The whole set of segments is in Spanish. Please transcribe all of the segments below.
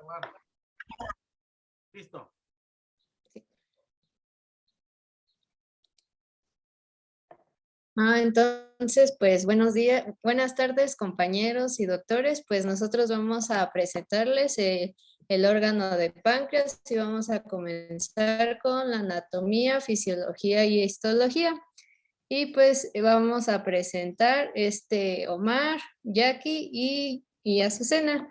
grabar. Listo. Entonces, pues buenos días, buenas tardes, compañeros y doctores. Pues nosotros vamos a presentarles el órgano de páncreas y vamos a comenzar con la anatomía, fisiología y histología. Y pues vamos a presentar Omar, Jackie y Azucena.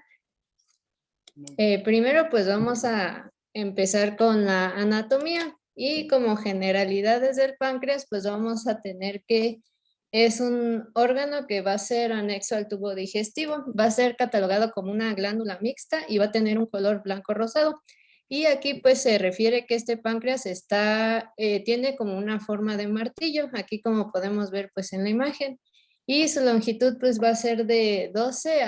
Primero, pues vamos a empezar con la anatomía y como generalidades del páncreas, pues vamos a tener que es un órgano que va a ser anexo al tubo digestivo, va a ser catalogado como una glándula mixta y va a tener un color blanco rosado. Y aquí pues se refiere que este páncreas tiene como una forma de martillo, aquí como podemos ver pues en la imagen. Y su longitud pues va a ser de 12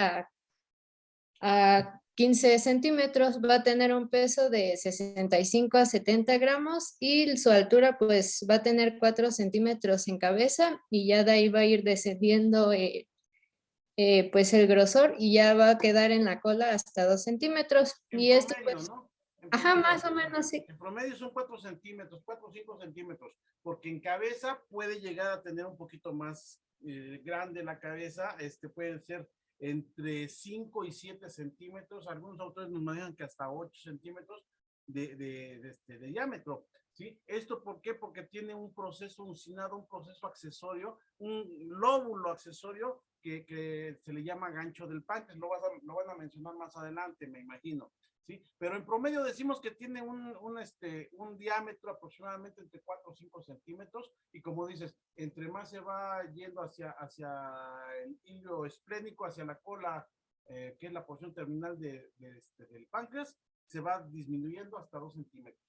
a 15 centímetros, va a tener un peso de 65 a 70 gramos y su altura pues va a tener 4 centímetros en cabeza y ya de ahí va a ir descendiendo pues el grosor y ya va a quedar en la cola hasta 2 centímetros. En Y esto promedio, pues, ¿no? En ajá, promedio, más o menos sí. en promedio son 4 centímetros, 4 o 5 centímetros, porque en cabeza puede llegar a tener un poquito más grande la cabeza, puede ser entre 5 y 7 centímetros, algunos autores nos manejan que hasta 8 centímetros de diámetro, ¿sí? ¿Esto por qué? Porque tiene un proceso uncinado, un proceso accesorio, un lóbulo accesorio que se le llama gancho del páncreas, lo van a mencionar más adelante, me imagino. ¿Sí? Pero en promedio decimos que tiene un diámetro aproximadamente entre 4 o 5 centímetros y como dices, entre más se va yendo hacia el hilo esplénico, hacia la cola, que es la porción terminal del páncreas, se va disminuyendo hasta 2 centímetros.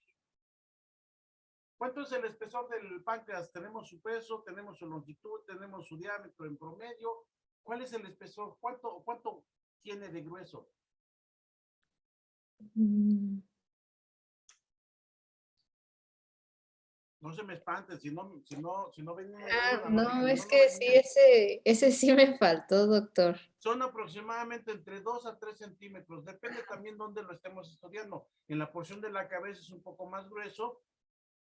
¿Cuánto es el espesor del páncreas? Tenemos su peso, tenemos su longitud, tenemos su diámetro en promedio. ¿Cuál es el espesor? ¿Cuánto tiene de grueso? No se me espanten, si no ven No, es no que sí, venían. ese sí me faltó, doctor. Son aproximadamente entre 2 a 3 centímetros, depende también dónde lo estemos estudiando. En la porción de la cabeza es un poco más grueso,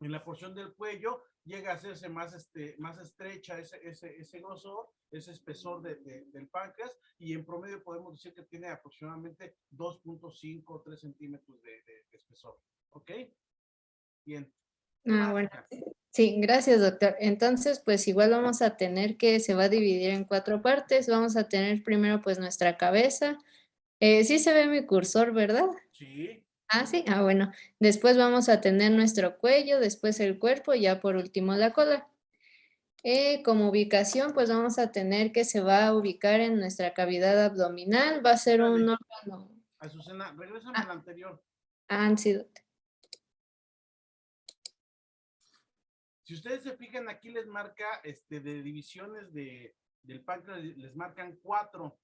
en la porción del cuello llega a hacerse más estrecha ese grosor, ese espesor del páncreas, y en promedio podemos decir que tiene aproximadamente 2.5 o 3 centímetros de espesor. ¿Ok? Bien. ¿Qué más, Bueno, hija? sí, gracias, doctor. Entonces, pues igual vamos a tener que se va a dividir en 4 partes. Vamos a tener primero pues nuestra cabeza. Sí se ve mi cursor, ¿verdad? Sí. Sí. Bueno. Después vamos a tener nuestro cuello, después el cuerpo y ya por último la cola. Como ubicación, pues vamos a tener que se va a ubicar en nuestra cavidad abdominal. Va a ser un Espérame, órgano. Azucena, regrésame al anterior. Sí, doctor. Si ustedes se fijan, aquí les marca de divisiones del páncreas, les marcan 4.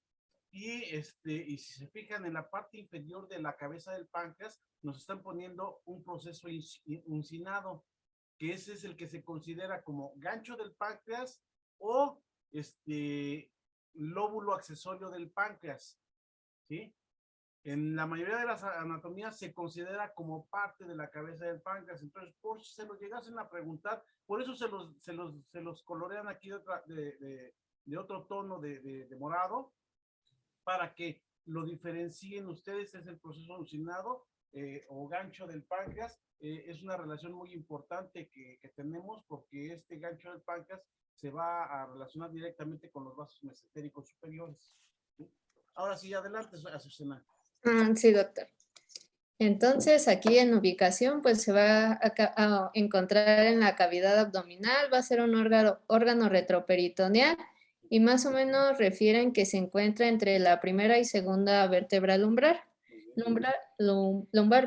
Y si se fijan en la parte inferior de la cabeza del páncreas, nos están poniendo un proceso uncinado, que ese es el que se considera como gancho del páncreas o lóbulo accesorio del páncreas, ¿sí? En la mayoría de las anatomías se considera como parte de la cabeza del páncreas. Entonces, por si se los llegasen a preguntar, por eso se los colorean aquí de otro tono de morado, para que lo diferencien ustedes. Es el proceso alucinado o gancho del páncreas. Es una relación muy importante que tenemos, porque este gancho del páncreas se va a relacionar directamente con los vasos mesentéricos superiores. ¿Sí? Ahora sí, adelante, Azucena. Sí, doctor. Entonces, aquí en ubicación, pues se va a encontrar en la cavidad abdominal, va a ser un órgano retroperitoneal y más o menos refieren que se encuentra entre la primera y segunda vértebra lumbar,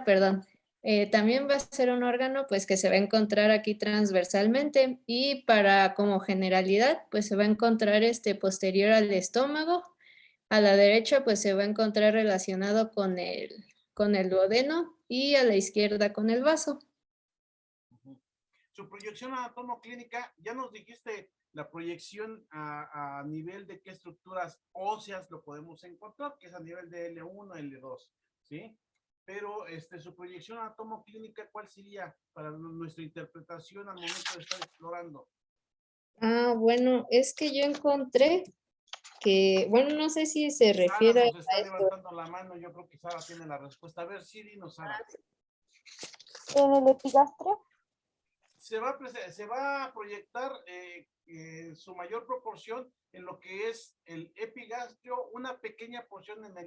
perdón. También va a ser un órgano pues que se va a encontrar aquí transversalmente y para como generalidad pues se va a encontrar posterior al estómago. A la derecha pues se va a encontrar relacionado con el duodeno y a la izquierda con el vaso. Su proyección anatomoclínica, ya nos dijiste la proyección a nivel de qué estructuras óseas lo podemos encontrar, que es a nivel de L1, L2, ¿sí? pero su proyección anatomoclínica, ¿cuál sería para nuestra interpretación al momento de estar explorando? Bueno, es que yo encontré que, bueno, no sé si se Sara refiere nos está a esto. levantando la mano, yo creo que Sara tiene la respuesta. A ver, sí, dinos, Sara. En el epigastrio. Se va a proyectar su mayor proporción en lo que es el epigastrio, una pequeña porción en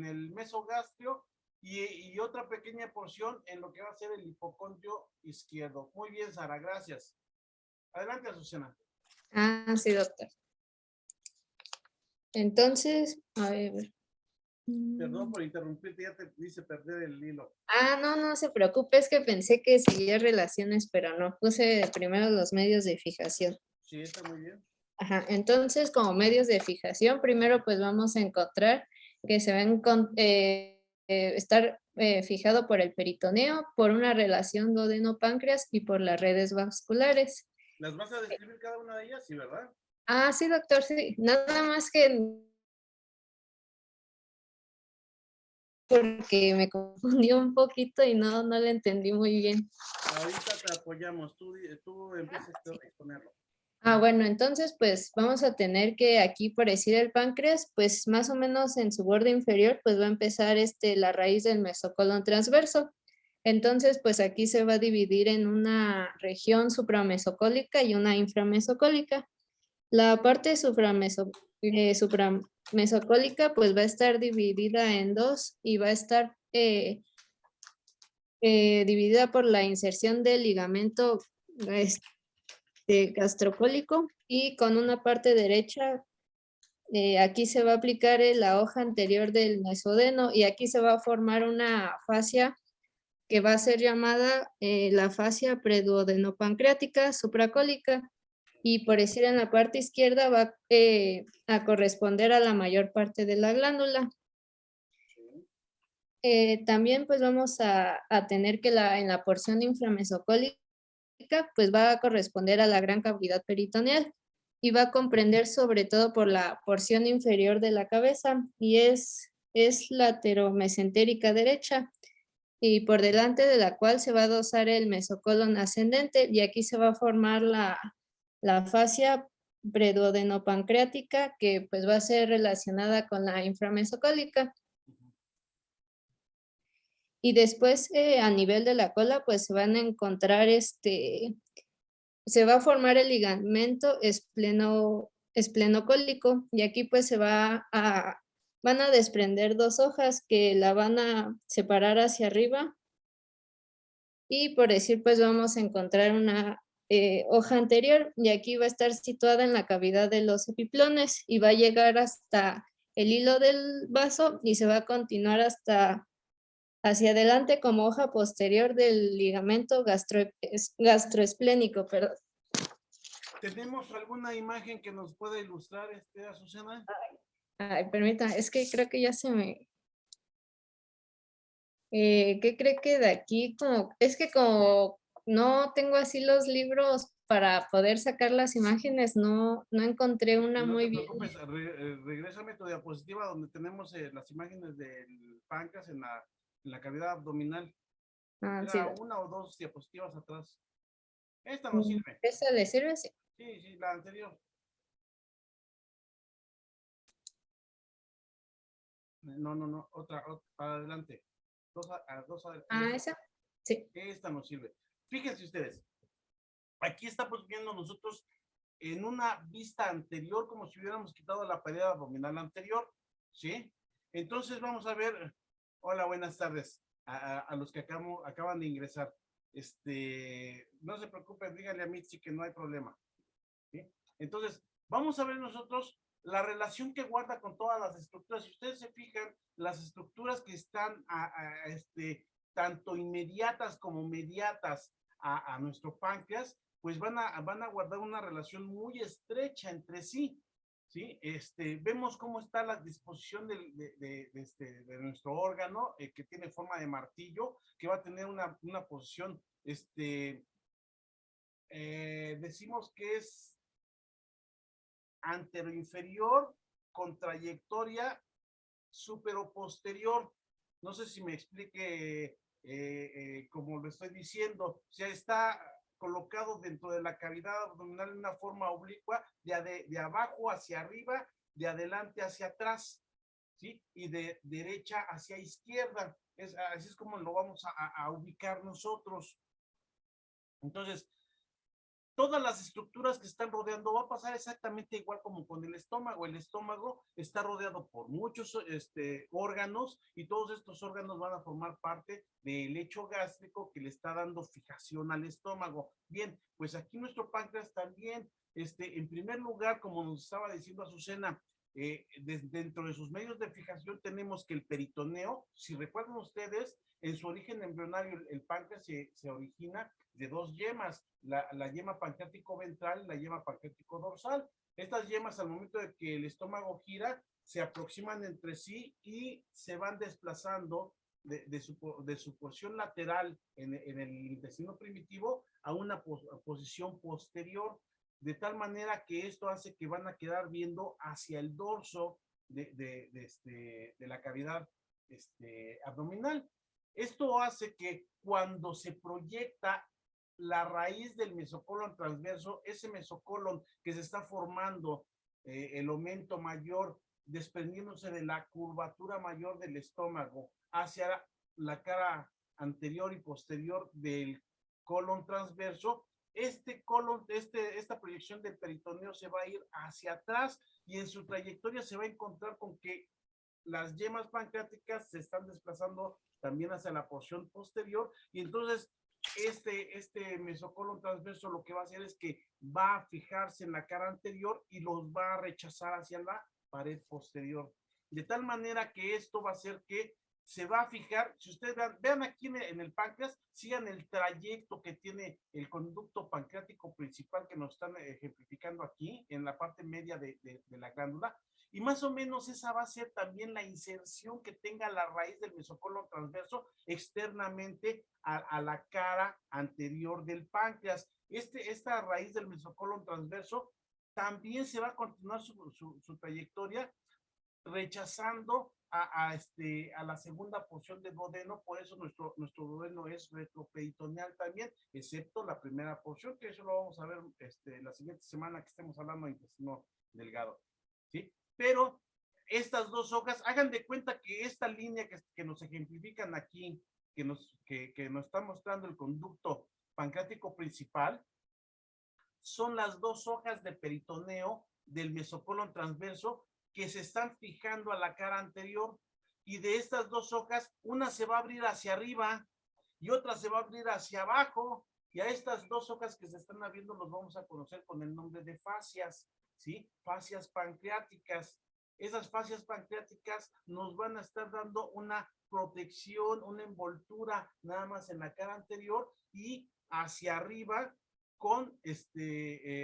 el mesogastrio y otra pequeña porción en lo que va a ser el hipocondrio izquierdo. Muy bien, Sara, gracias. Adelante, Azucena. Sí, doctor. Entonces, a ver. Perdón por interrumpirte, ya te hice perder el hilo. No se preocupe, es que pensé que seguía relaciones, pero no, puse primero los medios de fijación. Sí, está muy bien. Ajá, entonces como medios de fijación, primero pues vamos a encontrar que se va a estar fijado por el peritoneo, por una relación duodeno-páncreas y por las redes vasculares. ¿Las vas a describir cada una de ellas? Sí, ¿verdad? Sí, doctor, sí. Nada más que porque me confundió un poquito y no le entendí muy bien. Ahorita te apoyamos, tú empiezas a exponerlo. Bueno, entonces pues vamos a tener que aquí por decir el páncreas, pues más o menos en su borde inferior, pues va a empezar la raíz del mesocolon transverso. Entonces, pues aquí se va a dividir en una región supramesocólica y una inframesocólica. La parte supramesocólica pues va a estar dividida en dos y va a estar dividida por la inserción del ligamento gastrocólico y con una parte derecha, aquí se va a aplicar la hoja anterior del mesodeno y aquí se va a formar una fascia que va a ser llamada la fascia preduodenopancreática supracólica y por decir en la parte izquierda va a corresponder a la mayor parte de la glándula. También pues vamos a tener que en la porción inframesocólica pues va a corresponder a la gran cavidad peritoneal y va a comprender sobre todo por la porción inferior de la cabeza y es lateromesentérica derecha y por delante de la cual se va a dosar el mesocolon ascendente y aquí se va a formar la fascia preduodenopancreática que pues va a ser relacionada con la inframesocólica. Y después a nivel de la cola pues se van a encontrar se va a formar el ligamento esplenocólico y aquí pues van a desprender dos hojas que la van a separar hacia arriba y por decir pues vamos a encontrar una hoja anterior y aquí va a estar situada en la cavidad de los epiplones y va a llegar hasta el hilo del vaso y se va a continuar hacia adelante como hoja posterior del ligamento gastroesplénico, perdón. ¿Tenemos alguna imagen que nos pueda ilustrar, Azucena? Permítame, es que creo que ya se me... ¿Qué cree que de aquí? Es que como no tengo así los libros para poder sacar las imágenes, no encontré una No muy te bien. preocupes, regrésame tu diapositiva donde tenemos las imágenes del páncreas en la cavidad abdominal. Sí. Era una o dos diapositivas atrás. Esta nos sirve. ¿Esa le sirve? Sí. Sí, la anterior. No, otra, para adelante. Dos adelante. ¿Esa? Sí. Esta nos sirve. Fíjense ustedes, aquí estamos viendo nosotros en una vista anterior, como si hubiéramos quitado la pared abdominal anterior, ¿sí? Entonces vamos a ver, hola, buenas tardes a los que acaban de ingresar. No se preocupen, díganle a Mitzi que no hay problema, ¿sí? Entonces, vamos a ver nosotros la relación que guarda con todas las estructuras. Si ustedes se fijan, las estructuras que están tanto inmediatas como mediatas a nuestro páncreas, pues van a guardar una relación muy estrecha entre sí, ¿sí? Vemos cómo está la disposición de nuestro órgano, que tiene forma de martillo, que va a tener una posición, decimos que es anteroinferior con trayectoria superoposterior. No sé si me explique como lo estoy diciendo, o sea, está colocado dentro de la cavidad abdominal en una forma oblicua, de abajo hacia arriba, de adelante hacia atrás, ¿sí? Y de derecha hacia izquierda. Así es como lo vamos a ubicar nosotros. Entonces, todas las estructuras que están rodeando va a pasar exactamente igual como con el estómago. El estómago está rodeado por muchos órganos y todos estos órganos van a formar parte del lecho gástrico que le está dando fijación al estómago. Bien, pues aquí nuestro páncreas también, en primer lugar, como nos estaba diciendo Azucena, dentro de sus medios de fijación tenemos que el peritoneo, si recuerdan ustedes, en su origen embrionario el páncreas se origina de dos yemas, la yema pancreático ventral y la yema pancreático dorsal. Estas yemas al momento de que el estómago gira se aproximan entre sí y se van desplazando de su porción lateral en el intestino primitivo a una posición posterior, de tal manera que esto hace que van a quedar viendo hacia el dorso de la cavidad abdominal. Esto hace que cuando se proyecta la raíz del mesocolon transverso, ese mesocolon que se está formando, el aumento mayor, desprendiéndose de la curvatura mayor del estómago hacia la cara anterior y posterior del colon transverso, esta proyección del peritoneo se va a ir hacia atrás y en su trayectoria se va a encontrar con que las yemas pancreáticas se están desplazando también hacia la porción posterior y entonces este mesocolon transverso lo que va a hacer es que va a fijarse en la cara anterior y los va a rechazar hacia la pared posterior. De tal manera que esto va a hacer que se va a fijar, si ustedes vean aquí en el páncreas, sigan el trayecto que tiene el conducto pancreático principal que nos están ejemplificando aquí, en la parte media de la glándula, y más o menos esa va a ser también la inserción que tenga la raíz del mesocolon transverso externamente a la cara anterior del páncreas. Esta raíz del mesocolon transverso también se va a continuar su trayectoria rechazando a la segunda porción del duodeno, por eso nuestro duodeno es retroperitoneal también, excepto la primera porción, que eso lo vamos a ver la siguiente semana que estemos hablando de intestino delgado, ¿sí? Pero estas dos hojas, hagan de cuenta que esta línea que nos ejemplifican aquí, que nos está mostrando el conducto pancreático principal, son las dos hojas de peritoneo del mesocolon transverso que se están fijando a la cara anterior, y de estas dos hojas, una se va a abrir hacia arriba y otra se va a abrir hacia abajo, y a estas dos hojas que se están abriendo los vamos a conocer con el nombre de fascias, ¿sí? Fascias pancreáticas. Esas fascias pancreáticas nos van a estar dando una protección, una envoltura nada más en la cara anterior y hacia arriba con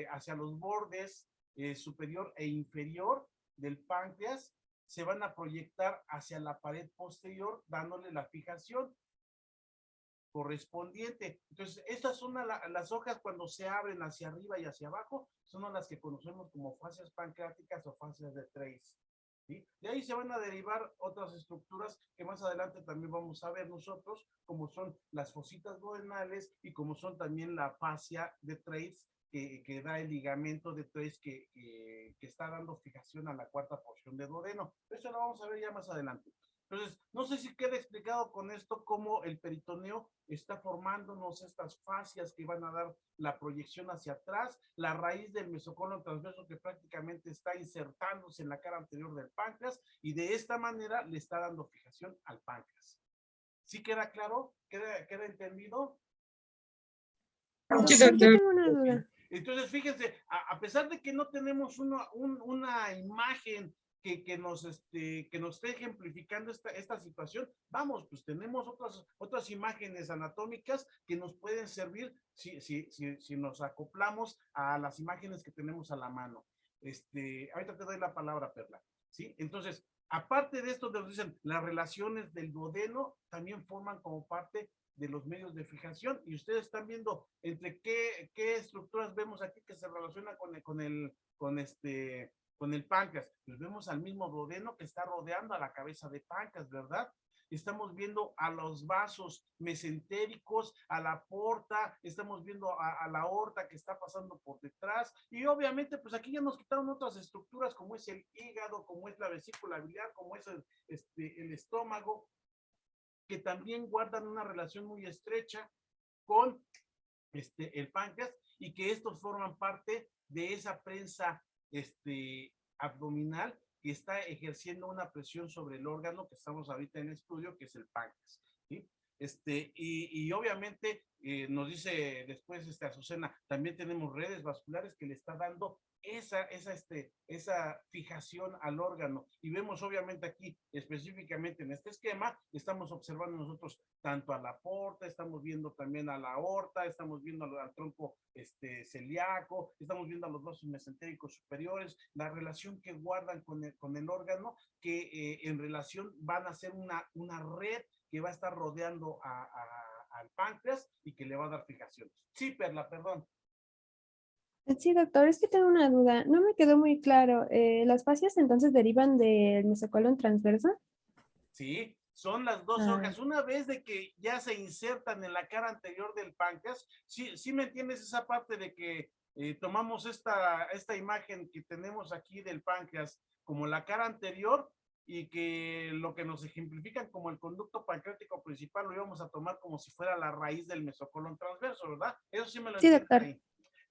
hacia los bordes superior e inferior del páncreas, se van a proyectar hacia la pared posterior, dándole la fijación correspondiente. Entonces, estas son las hojas cuando se abren hacia arriba y hacia abajo, son las que conocemos como fascias pancreáticas o fascias de Treis. ¿Sí? De ahí se van a derivar otras estructuras que más adelante también vamos a ver nosotros, como son las fositas duodenales y como son también la fascia de Treis, que da el ligamento de Treis que está dando fijación a la cuarta porción de duodeno. Eso lo vamos a ver ya más adelante. Entonces, no sé si queda explicado con esto cómo el peritoneo está formándonos estas fascias que van a dar la proyección hacia atrás, la raíz del mesocolon transverso que prácticamente está insertándose en la cara anterior del páncreas y de esta manera le está dando fijación al páncreas. ¿Sí queda claro? ¿Queda entendido? Doctor, yo tengo una duda. Entonces, fíjense, a pesar de que no tenemos una imagen que nos esté ejemplificando esta situación, vamos, pues tenemos otras imágenes anatómicas que nos pueden servir si nos acoplamos a las imágenes que tenemos a la mano. Ahorita te doy la palabra, Perla, ¿sí? Entonces, aparte de esto, nos dicen, las relaciones del duodeno también forman como parte de los medios de fijación, y ustedes están viendo entre qué estructuras vemos aquí que se relacionan con el páncreas. Pues vemos al mismo duodeno que está rodeando a la cabeza de páncreas, ¿verdad? estamos viendo a los vasos mesentéricos, a la porta, estamos viendo a la aorta que está pasando por detrás, y obviamente pues aquí ya nos quitaron otras estructuras como es el hígado, como es la vesícula biliar, como es el estómago, que también guardan una relación muy estrecha con el páncreas, y que estos forman parte de esa prensa abdominal que está ejerciendo una presión sobre el órgano que estamos ahorita en estudio, que es el páncreas, ¿sí? Y obviamente nos dice después Azucena, también tenemos redes vasculares que le está dando esa fijación al órgano, y vemos obviamente aquí específicamente en este esquema, estamos observando nosotros tanto a la porta, estamos viendo también a la aorta, estamos viendo al tronco celíaco, estamos viendo a los vasos mesentéricos superiores, la relación que guardan con el órgano, que en relación van a ser una red que va a estar rodeando al páncreas y que le va a dar fijación. Sí, Perla, perdón. Sí, doctor, es que tengo una duda. No me quedó muy claro. ¿Las fascias entonces derivan del mesocolon transverso? Sí, son las dos Ah, hojas. Una vez de que ya se insertan en la cara anterior del páncreas, sí me entiendes esa parte de que tomamos esta imagen que tenemos aquí del páncreas como la cara anterior, y que lo que nos ejemplifican como el conducto pancreático principal lo íbamos a tomar como si fuera la raíz del mesocolon transverso, ¿verdad? Eso sí me lo sí, entiendes doctor. ahí.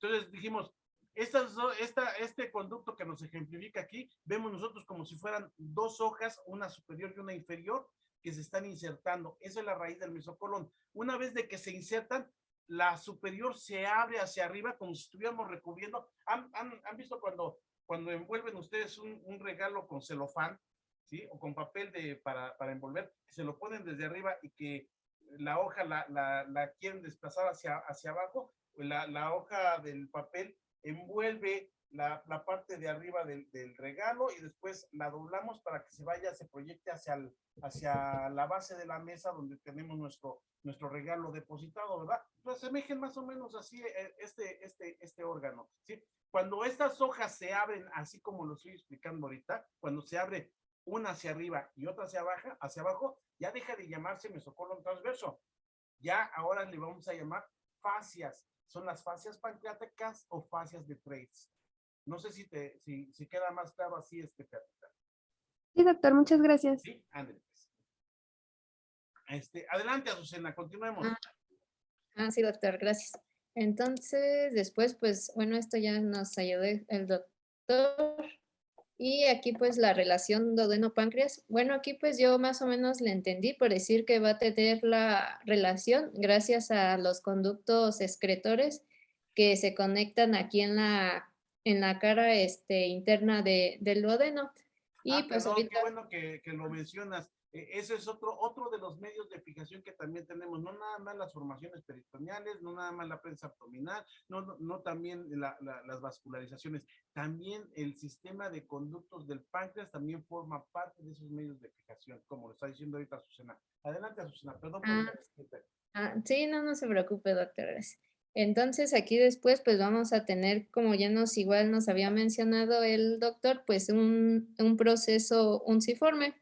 Entonces dijimos, este conducto que nos ejemplifica aquí, vemos nosotros como si fueran dos hojas, una superior y una inferior, que se están insertando. Esa es la raíz del mesocolon. Una vez de que se insertan, la superior se abre hacia arriba como si estuviéramos recubriendo. ¿Han visto cuando envuelven ustedes un regalo con celofán, ¿sí? O con papel para envolver, que se lo ponen desde arriba y que la hoja la quieren desplazar hacia abajo? La hoja del papel envuelve la parte de arriba del regalo, y después la doblamos para que se proyecte hacia la base de la mesa donde tenemos nuestro regalo depositado, ¿verdad? Lo asemejen más o menos así este órgano, ¿sí? Cuando estas hojas se abren, así como lo estoy explicando ahorita, cuando se abre una hacia arriba y otra hacia abajo, ya deja de llamarse mesocolon transverso. Ya ahora le vamos a llamar fascias. Son las fascias pancreáticas o fascias de Treitz. No sé si queda más claro así Perlita. Sí, doctor, muchas gracias. Sí, Andrés. Adelante, Azucena, continuemos. Sí, doctor, gracias. Entonces, después, pues, bueno, esto ya nos ayudó el doctor. Y aquí, pues, la relación duodeno-páncreas. Bueno, aquí, pues, yo más o menos le entendí por decir que va a tener la relación gracias a los conductos excretores que se conectan aquí en la cara interna del duodeno. Y, pues, Perdón, qué ahorita... bueno que lo mencionas. Ese es otro de los medios de fijación que también tenemos, no nada más las formaciones peritoneales, no nada más la prensa abdominal, no también las vascularizaciones, también el sistema de conductos del páncreas también forma parte de esos medios de fijación, como lo está diciendo ahorita Azucena. Adelante, Azucena, perdón por interrumpirte. Sí, no se preocupe, doctor. Gracias. Entonces, aquí después, pues vamos a tener, como ya igual nos había mencionado el doctor, pues un proceso unciforme.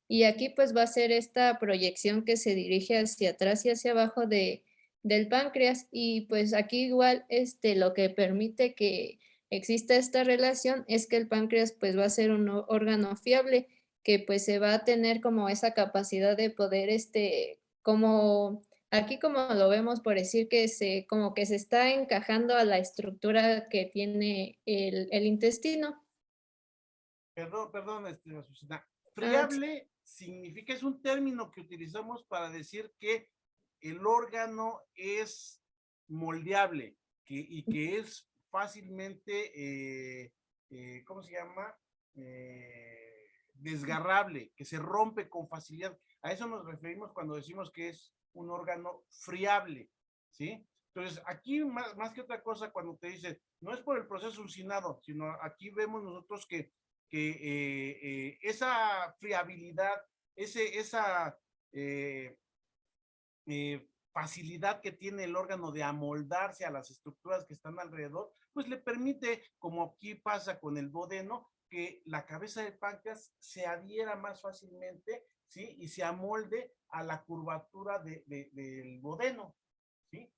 Y aquí pues va a ser esta proyección que se dirige hacia atrás y hacia abajo del páncreas. Y pues aquí igual lo que permite que exista esta relación es que el páncreas pues va a ser un órgano fiable, que pues se va a tener como esa capacidad de poder como aquí como lo vemos por decir que como que se está encajando a la estructura que tiene el intestino. Perdón, Azucena. Sí. Friable significa, es un término que utilizamos para decir que el órgano es moldeable y que es fácilmente, ¿cómo se llama? Desgarrable, que se rompe con facilidad. A eso nos referimos cuando decimos que es un órgano friable, ¿sí? Entonces, aquí más que otra cosa, cuando te dice, no es por el proceso uncinado, sino aquí vemos nosotros que esa friabilidad, esa facilidad que tiene el órgano de amoldarse a las estructuras que están alrededor, pues le permite, como aquí pasa con el duodeno, que la cabeza del páncreas se adhiera más fácilmente ¿sí? Y se amolde a la curvatura del duodeno, ¿sí?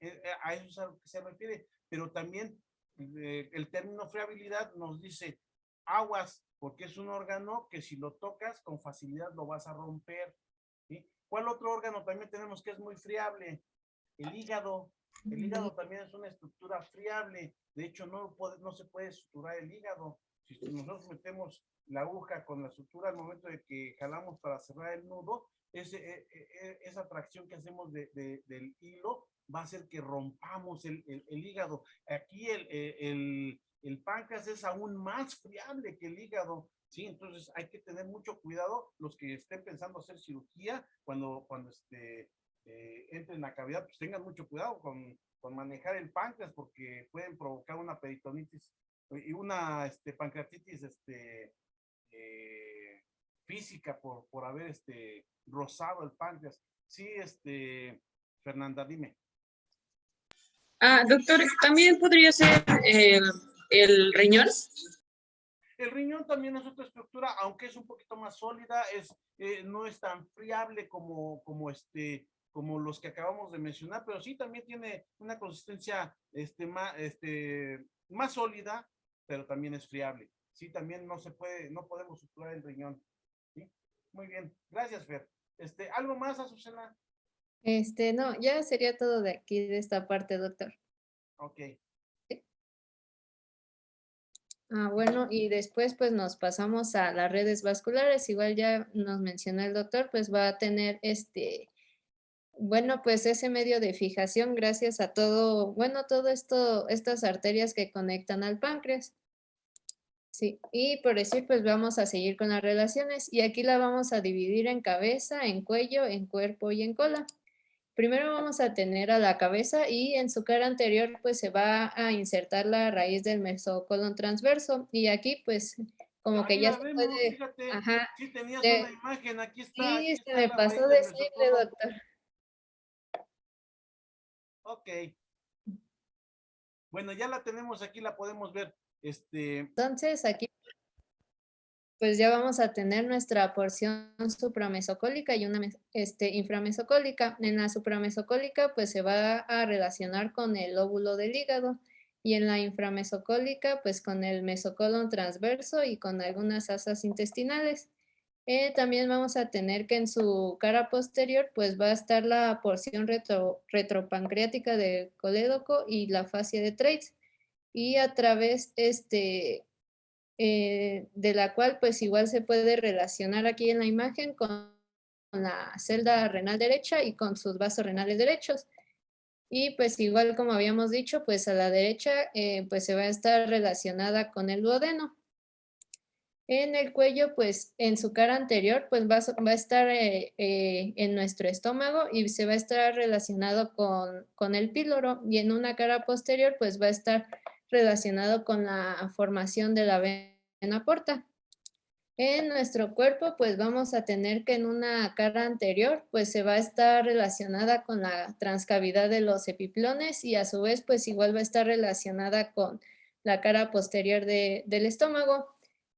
A eso es a lo que se refiere, pero también el término friabilidad nos dice aguas, porque es un órgano que si lo tocas con facilidad lo vas a romper, ¿sí? ¿Cuál otro órgano también tenemos que es muy friable? El hígado. El hígado también es una estructura friable. De hecho, no se puede suturar el hígado. Si nosotros metemos la aguja con la sutura al momento de que jalamos para cerrar el nudo, esa tracción que hacemos del hilo va a hacer que rompamos el hígado. Aquí el páncreas es aún más friable que el hígado, ¿sí? Entonces hay que tener mucho cuidado los que estén pensando hacer cirugía cuando entren en la cavidad, pues tengan mucho cuidado con manejar el páncreas porque pueden provocar una peritonitis y una pancreatitis física por haber rozado el páncreas. Sí, Fernanda, dime. Doctor, ¿también podría ser el riñón? El riñón también es otra estructura, aunque es un poquito más sólida, no es tan friable como los que acabamos de mencionar, pero sí también tiene una consistencia más sólida, pero también es friable. Sí, también no podemos suturar el riñón. ¿Sí? Muy bien, gracias, Fer. ¿Algo más, Azucena? No, ya sería todo de aquí, de esta parte, doctor. Ok. Bueno, y después pues nos pasamos a las redes vasculares, igual ya nos mencionó el doctor, pues va a tener bueno, pues ese medio de fijación gracias a todo esto, estas arterias que conectan al páncreas. Sí, y por decir, pues vamos a seguir con las relaciones y aquí la vamos a dividir en cabeza, en cuello, en cuerpo y en cola. Primero vamos a tener a la cabeza y en su cara anterior pues se va a insertar la raíz del mesocolon transverso y aquí pues como que ya la se vemos, puede, fíjate, ajá, sí tenías una imagen, aquí sí, se está me la pasó raíz del decirle, mesocolon. doctor. Ok. Bueno, ya la tenemos aquí, la podemos ver. Entonces aquí pues ya vamos a tener nuestra porción supramesocólica y una inframesocólica. En la supramesocólica pues se va a relacionar con el lóbulo del hígado y en la inframesocólica pues con el mesocolon transverso y con algunas asas intestinales. También vamos a tener que en su cara posterior pues va a estar la porción retropancreática del colédoco y la fascia de Treitz y a través de la cual pues igual se puede relacionar aquí en la imagen con la celda renal derecha y con sus vasos renales derechos. Y pues igual como habíamos dicho, pues a la derecha pues se va a estar relacionada con el duodeno. En el cuello, pues en su cara anterior, pues va a estar en nuestro estómago y se va a estar relacionado con el píloro. Y en una cara posterior, pues va a estar relacionado con la formación de la vena porta. En nuestro cuerpo, pues vamos a tener que en una cara anterior, pues se va a estar relacionada con la transcavidad de los epiplones y a su vez, pues igual va a estar relacionada con la cara posterior del estómago.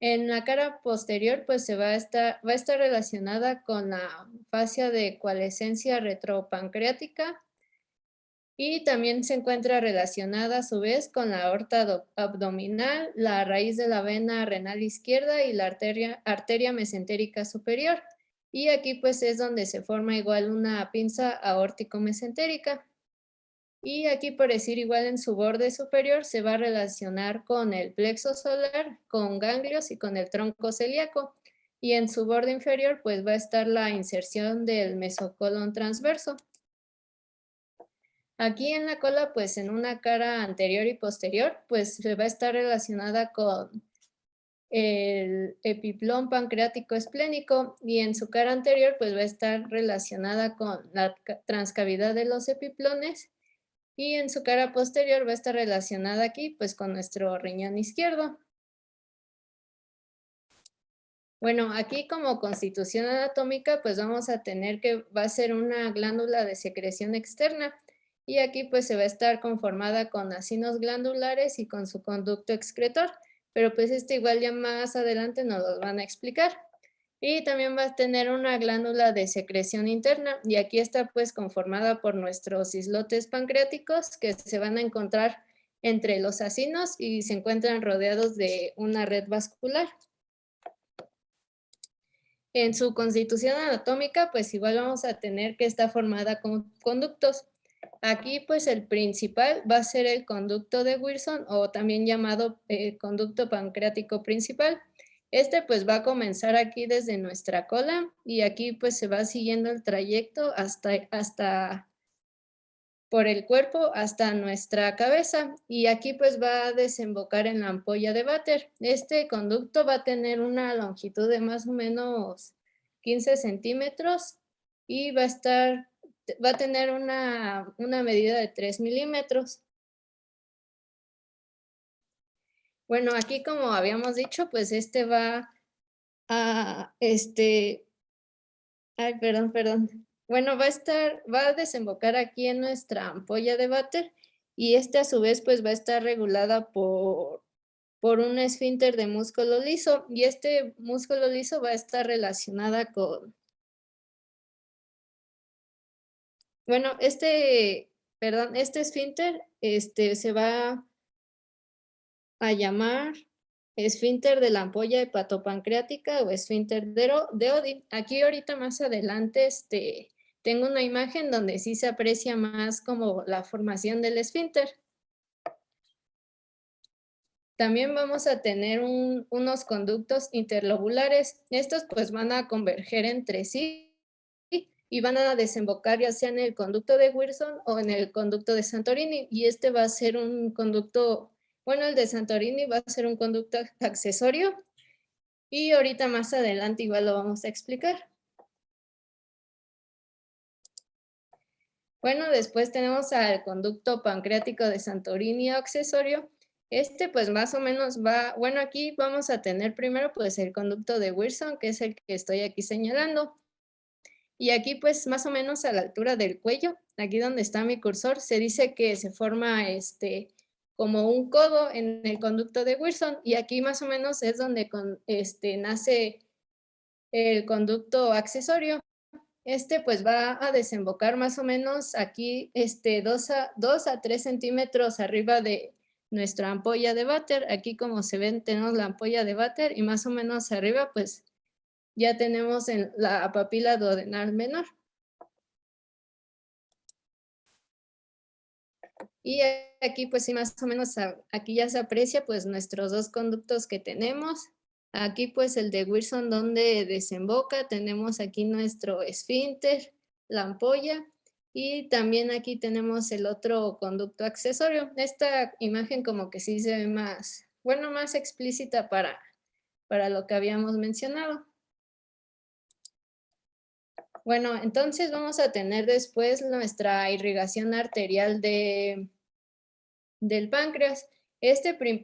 En la cara posterior, pues va a estar relacionada con la fascia de coalescencia retropancreática y también se encuentra relacionada a su vez con la aorta abdominal, la raíz de la vena renal izquierda y la arteria mesentérica superior. Y aquí pues es donde se forma igual una pinza aórtico-mesentérica. Y aquí por decir igual en su borde superior se va a relacionar con el plexo solar, con ganglios y con el tronco celíaco. Y en su borde inferior pues va a estar la inserción del mesocolon transverso. Aquí en la cola, pues en una cara anterior y posterior, pues se va a estar relacionada con el epiplón pancreático esplénico y en su cara anterior, pues va a estar relacionada con la transcavidad de los epiplones y en su cara posterior va a estar relacionada aquí, pues con nuestro riñón izquierdo. Bueno, aquí como constitución anatómica, pues vamos a tener que va a ser una glándula de secreción externa y aquí pues se va a estar conformada con acinos glandulares y con su conducto excretor, pero pues igual ya más adelante nos lo van a explicar. Y también va a tener una glándula de secreción interna y aquí está pues conformada por nuestros islotes pancreáticos que se van a encontrar entre los acinos y se encuentran rodeados de una red vascular. En su constitución anatómica pues igual vamos a tener que está formada con conductos. Aquí pues el principal va a ser el conducto de Wilson o también llamado conducto pancreático principal. Este pues va a comenzar aquí desde nuestra cola y aquí pues se va siguiendo el trayecto hasta por el cuerpo hasta nuestra cabeza y aquí pues va a desembocar en la ampolla de váter. Este conducto va a tener una longitud de más o menos 15 centímetros y va a tener una medida de 3 milímetros. Bueno, aquí como habíamos dicho, pues este va a, ay, perdón. Bueno, va a desembocar aquí en nuestra ampolla de váter y este a su vez pues va a estar regulada por un esfínter de músculo liso y este músculo liso va a estar relacionada con, bueno, este esfínter se va a llamar esfínter de la ampolla hepatopancreática o esfínter de Oddi. Aquí ahorita más adelante tengo una imagen donde sí se aprecia más como la formación del esfínter. También vamos a tener unos conductos interlobulares. Estos pues van a converger entre sí y van a desembocar ya sea en el conducto de Wilson o en el conducto de Santorini. Y este va a ser un conducto, bueno, el de Santorini va a ser un conducto accesorio y ahorita más adelante igual lo vamos a explicar. Bueno, después tenemos al conducto pancreático de Santorini accesorio. Este pues más o menos va, bueno, aquí vamos a tener primero pues el conducto de Wilson, que es el que estoy aquí señalando. Y aquí pues más o menos a la altura del cuello, aquí donde está mi cursor, se dice que se forma como un codo en el conducto de Wilson y aquí más o menos es donde nace el conducto accesorio. Pues va a desembocar más o menos aquí 2 a 3 centímetros arriba de nuestra ampolla de váter. Aquí como se ven tenemos la ampolla de váter y más o menos arriba pues ya tenemos en la papila duodenal menor. Y aquí pues sí más o menos aquí ya se aprecia pues nuestros dos conductos que tenemos. Aquí pues el de Wilson donde desemboca, tenemos aquí nuestro esfínter, la ampolla y también aquí tenemos el otro conducto accesorio. Esta imagen como que sí se ve más, bueno, más explícita para lo que habíamos mencionado. Bueno, entonces vamos a tener después nuestra irrigación arterial del páncreas.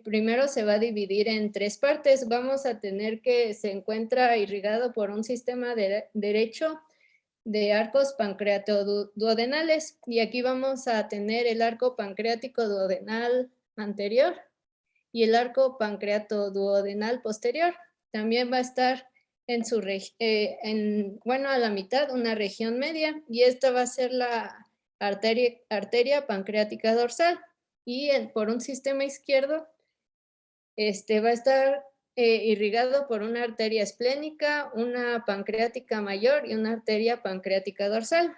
Primero se va a dividir en 3 partes. Vamos a tener que se encuentra irrigado por un sistema derecho de arcos pancreatoduodenales y aquí vamos a tener el arco pancreático duodenal anterior y el arco pancreatoduodenal posterior. También va a estar bueno, a la mitad una región media y esta va a ser la arteria pancreática dorsal y por un sistema izquierdo va a estar irrigado por una arteria esplénica, una pancreática mayor y una arteria pancreática dorsal.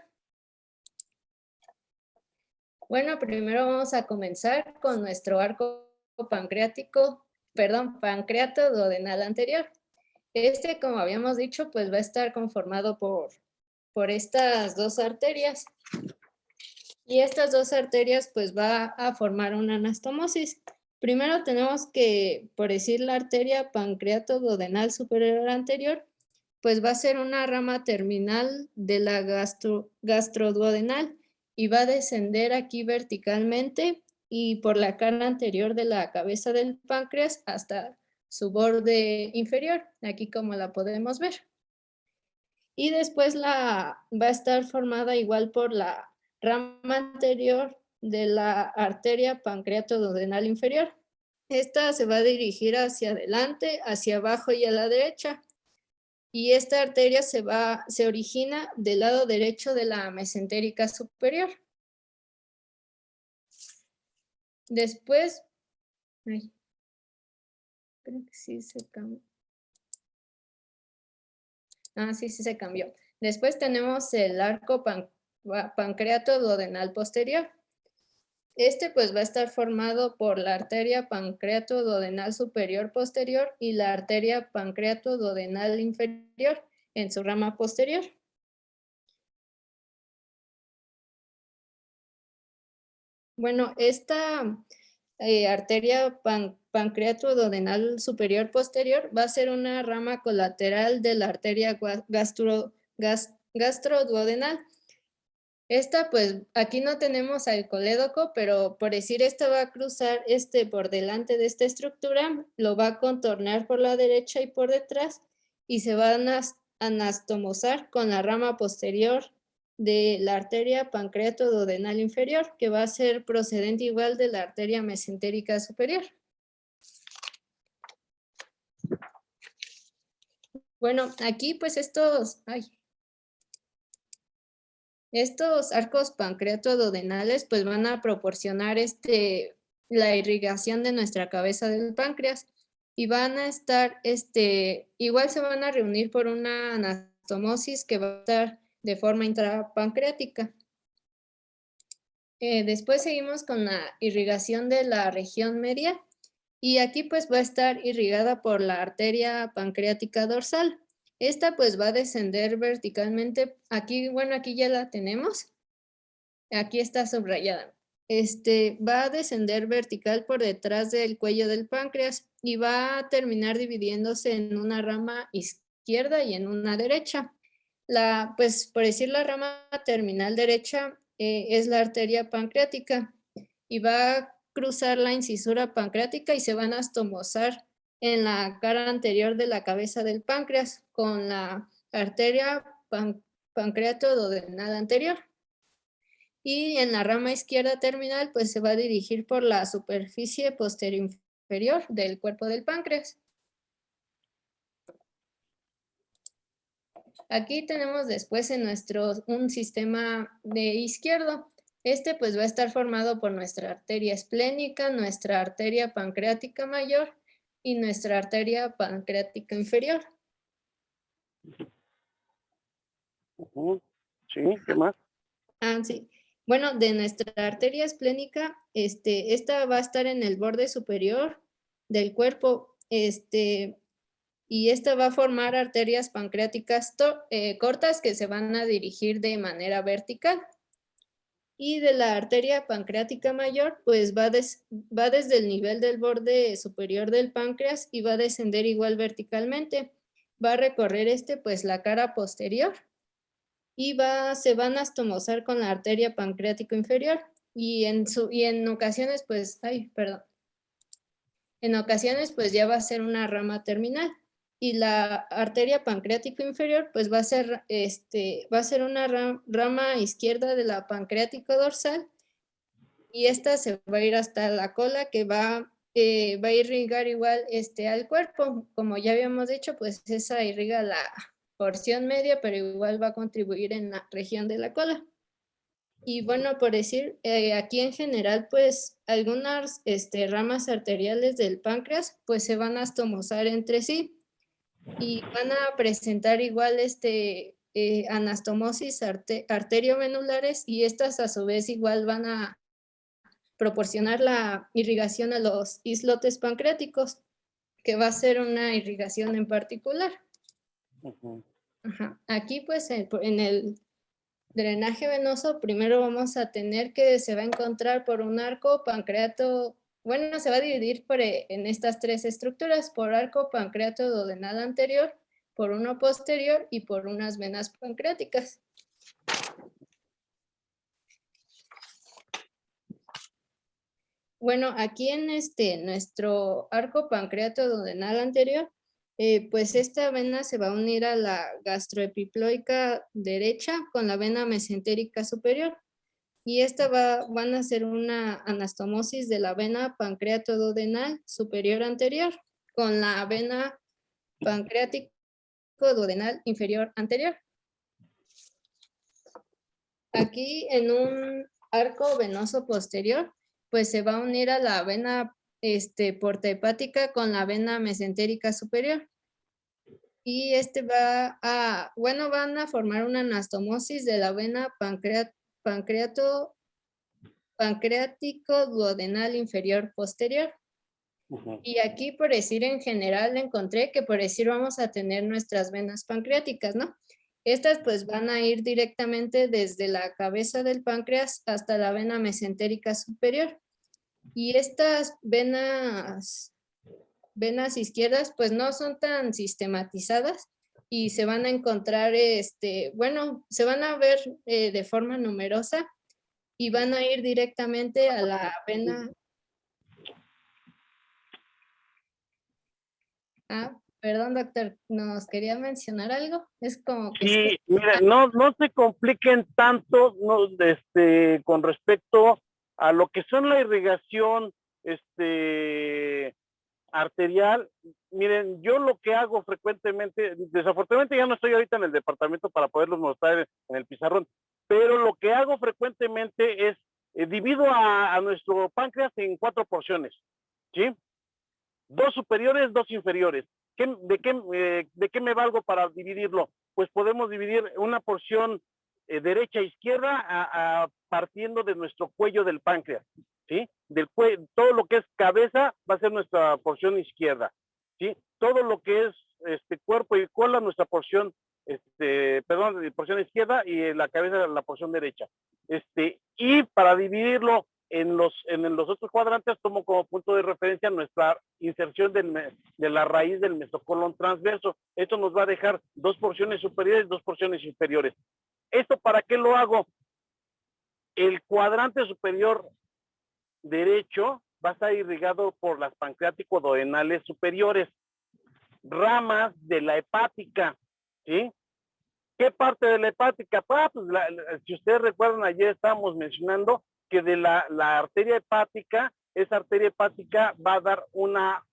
Bueno, primero vamos a comenzar con nuestro arco pancreato duodenal anterior. Como habíamos dicho, pues va a estar conformado por estas 2 arterias. Y estas 2 arterias pues va a formar una anastomosis. Primero tenemos que, por decir la arteria pancreato-duodenal superior anterior, pues va a ser una rama terminal de la gastroduodenal y va a descender aquí verticalmente y por la cara anterior de la cabeza del páncreas hasta su borde inferior, aquí como la podemos ver. Y después va a estar formada igual por la rama anterior de la arteria pancreato-duodenal inferior. Esta se va a dirigir hacia adelante, hacia abajo y a la derecha. y esta arteria se origina del lado derecho de la mesentérica superior. Después, ay, creo que sí se cambió. Ah, sí se cambió. Después tenemos el arco pancreato duodenal posterior. Este pues va a estar formado por la arteria pancreato duodenal superior posterior y la arteria pancreato duodenal inferior en su rama posterior. Bueno, esta arteria pancreato duodenal superior posterior va a ser una rama colateral de la arteria gastroduodenal. Esta, pues, aquí no tenemos al colédoco, pero por decir, esta va a cruzar por delante de esta estructura, lo va a contornar por la derecha y por detrás, y se van a anastomosar con la rama posterior de la arteria pancreato duodenal inferior, que va a ser procedente igual de la arteria mesentérica superior. Bueno, aquí pues estos arcos pancreato-duodenales pues van a proporcionar la irrigación de nuestra cabeza del páncreas y van a estar, igual se van a reunir por una anastomosis que va a estar de forma intrapancreática. Después seguimos con la irrigación de la región media y aquí pues va a estar irrigada por la arteria pancreática dorsal. Esta pues va a descender verticalmente. Aquí, bueno, aquí ya la tenemos. Aquí está subrayada. Va a descender vertical por detrás del cuello del páncreas y va a terminar dividiéndose en una rama izquierda y en una derecha. Pues por decir la rama terminal derecha es la arteria pancreática y va a cruzar la incisura pancreática y se van a anastomosar en la cara anterior de la cabeza del páncreas con la arteria pancreato duodenal anterior. Y en la rama izquierda terminal, pues se va a dirigir por la superficie posterior inferior del cuerpo del páncreas. Aquí tenemos después en un sistema de izquierdo. Pues va a estar formado por nuestra arteria esplénica, nuestra arteria pancreática mayor y nuestra arteria pancreática inferior. Sí, ¿qué más? Ah, sí. Bueno, de nuestra arteria esplénica, esta va a estar en el borde superior del cuerpo, y esta va a formar arterias pancreáticas cortas que se van a dirigir de manera vertical. Y de la arteria pancreática mayor, pues va desde el nivel del borde superior del páncreas y va a descender igual verticalmente. Va a recorrer pues la cara posterior y se van a anastomosar con la arteria pancreático inferior. Y en ocasiones, pues, en ocasiones, pues ya va a ser una rama terminal. Y la arteria pancreático inferior, pues va a ser una rama izquierda de la pancreático dorsal. Y esta se va a ir hasta la cola, que va a irrigar igual al cuerpo. Como ya habíamos dicho, pues esa irriga la porción media, pero igual va a contribuir en la región de la cola. Y bueno, por decir, aquí en general, pues algunas ramas arteriales del páncreas, pues se van a anastomosar entre sí y van a presentar igual anastomosis arteriovenulares, y estas a su vez igual van a proporcionar la irrigación a los islotes pancreáticos, que va a ser una irrigación en particular. Ajá. Aquí pues en el drenaje venoso, primero vamos a tener que se va a encontrar por un arco pancreato, bueno, se va a dividir en estas tres estructuras, por arco pancreato duodenal anterior, por uno posterior y por unas venas pancreáticas. Bueno, aquí en nuestro arco pancreato duodenal anterior, pues esta vena se va a unir a la gastroepiploica derecha con la vena mesentérica superior. Y van a hacer una anastomosis de la vena pancreato duodenal superior anterior con la vena pancreática pancreático duodenal inferior anterior. Aquí en un arco venoso posterior, pues se va a unir a la vena porta-hepática con la vena mesentérica superior. Y van a formar una anastomosis de la vena pancreático duodenal inferior posterior. Y aquí, por decir en general, encontré que por decir vamos a tener nuestras venas pancreáticas, ¿no? Estas pues van a ir directamente desde la cabeza del páncreas hasta la vena mesentérica superior. Y estas venas izquierdas pues no son tan sistematizadas y se van a encontrar, se van a ver de forma numerosa y van a ir directamente a la vena. Perdón, doctor, ¿nos quería mencionar algo? Es como que... Sí, mire, no se compliquen tanto con respecto a lo que son la irrigación arterial. Miren, yo lo que hago frecuentemente, desafortunadamente ya no estoy ahorita en el departamento para poderlos mostrar en el pizarrón, pero lo que hago frecuentemente es divido a nuestro páncreas en 4 porciones, ¿sí? 2 superiores, 2 inferiores. ¿De qué me valgo para dividirlo? Pues podemos dividir una porción derecha e izquierda partiendo de nuestro cuello del páncreas, ¿sí? Todo lo que es cabeza va a ser nuestra porción izquierda, ¿sí? Todo lo que es cuerpo y cola, nuestra porción, porción izquierda, y la cabeza la porción derecha. Y para dividirlo en los otros cuadrantes, tomo como punto de referencia nuestra inserción de la raíz del mesocolon transverso. Esto nos va a dejar 2 porciones superiores, 2 porciones inferiores. ¿Esto para qué lo hago? El cuadrante superior derecho va a estar irrigado por las pancreático-duodenales superiores, ramas de la hepática, ¿sí? ¿Qué parte de la hepática? Pues si ustedes recuerdan, ayer estábamos mencionando que de la arteria hepática, esa arteria hepática va a dar una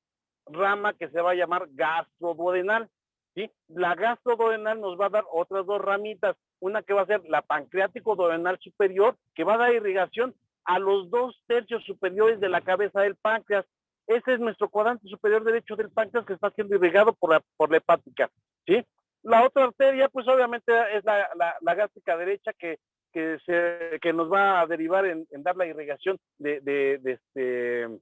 rama que se va a llamar gastroduodenal, ¿sí? La gastroduodenal nos va a dar otras 2 ramitas, una que va a ser la pancreático-duodenal superior, que va a dar irrigación a los 2 tercios superiores de la cabeza del páncreas. Ese es nuestro cuadrante superior derecho del páncreas que está siendo irrigado por la hepática, ¿sí? La otra arteria, pues obviamente es la gástrica derecha que nos va a derivar en dar la irrigación del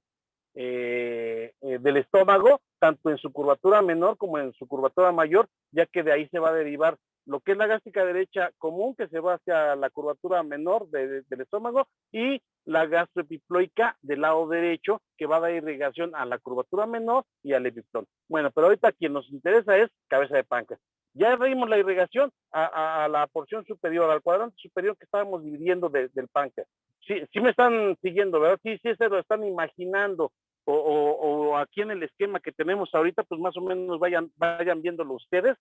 estómago, tanto en su curvatura menor como en su curvatura mayor, ya que de ahí se va a derivar lo que es la gástrica derecha común, que se va hacia la curvatura menor del estómago, y la gastroepiploica del lado derecho, que va a dar irrigación a la curvatura menor y al epiplón. Bueno, pero ahorita quien nos interesa es cabeza de páncreas. Ya dimos la irrigación a la porción superior, al cuadrante superior que estábamos dividiendo del páncreas. Sí me están siguiendo, ¿verdad? Sí se lo están imaginando. O aquí en el esquema que tenemos ahorita, pues más o menos vayan viéndolo ustedes,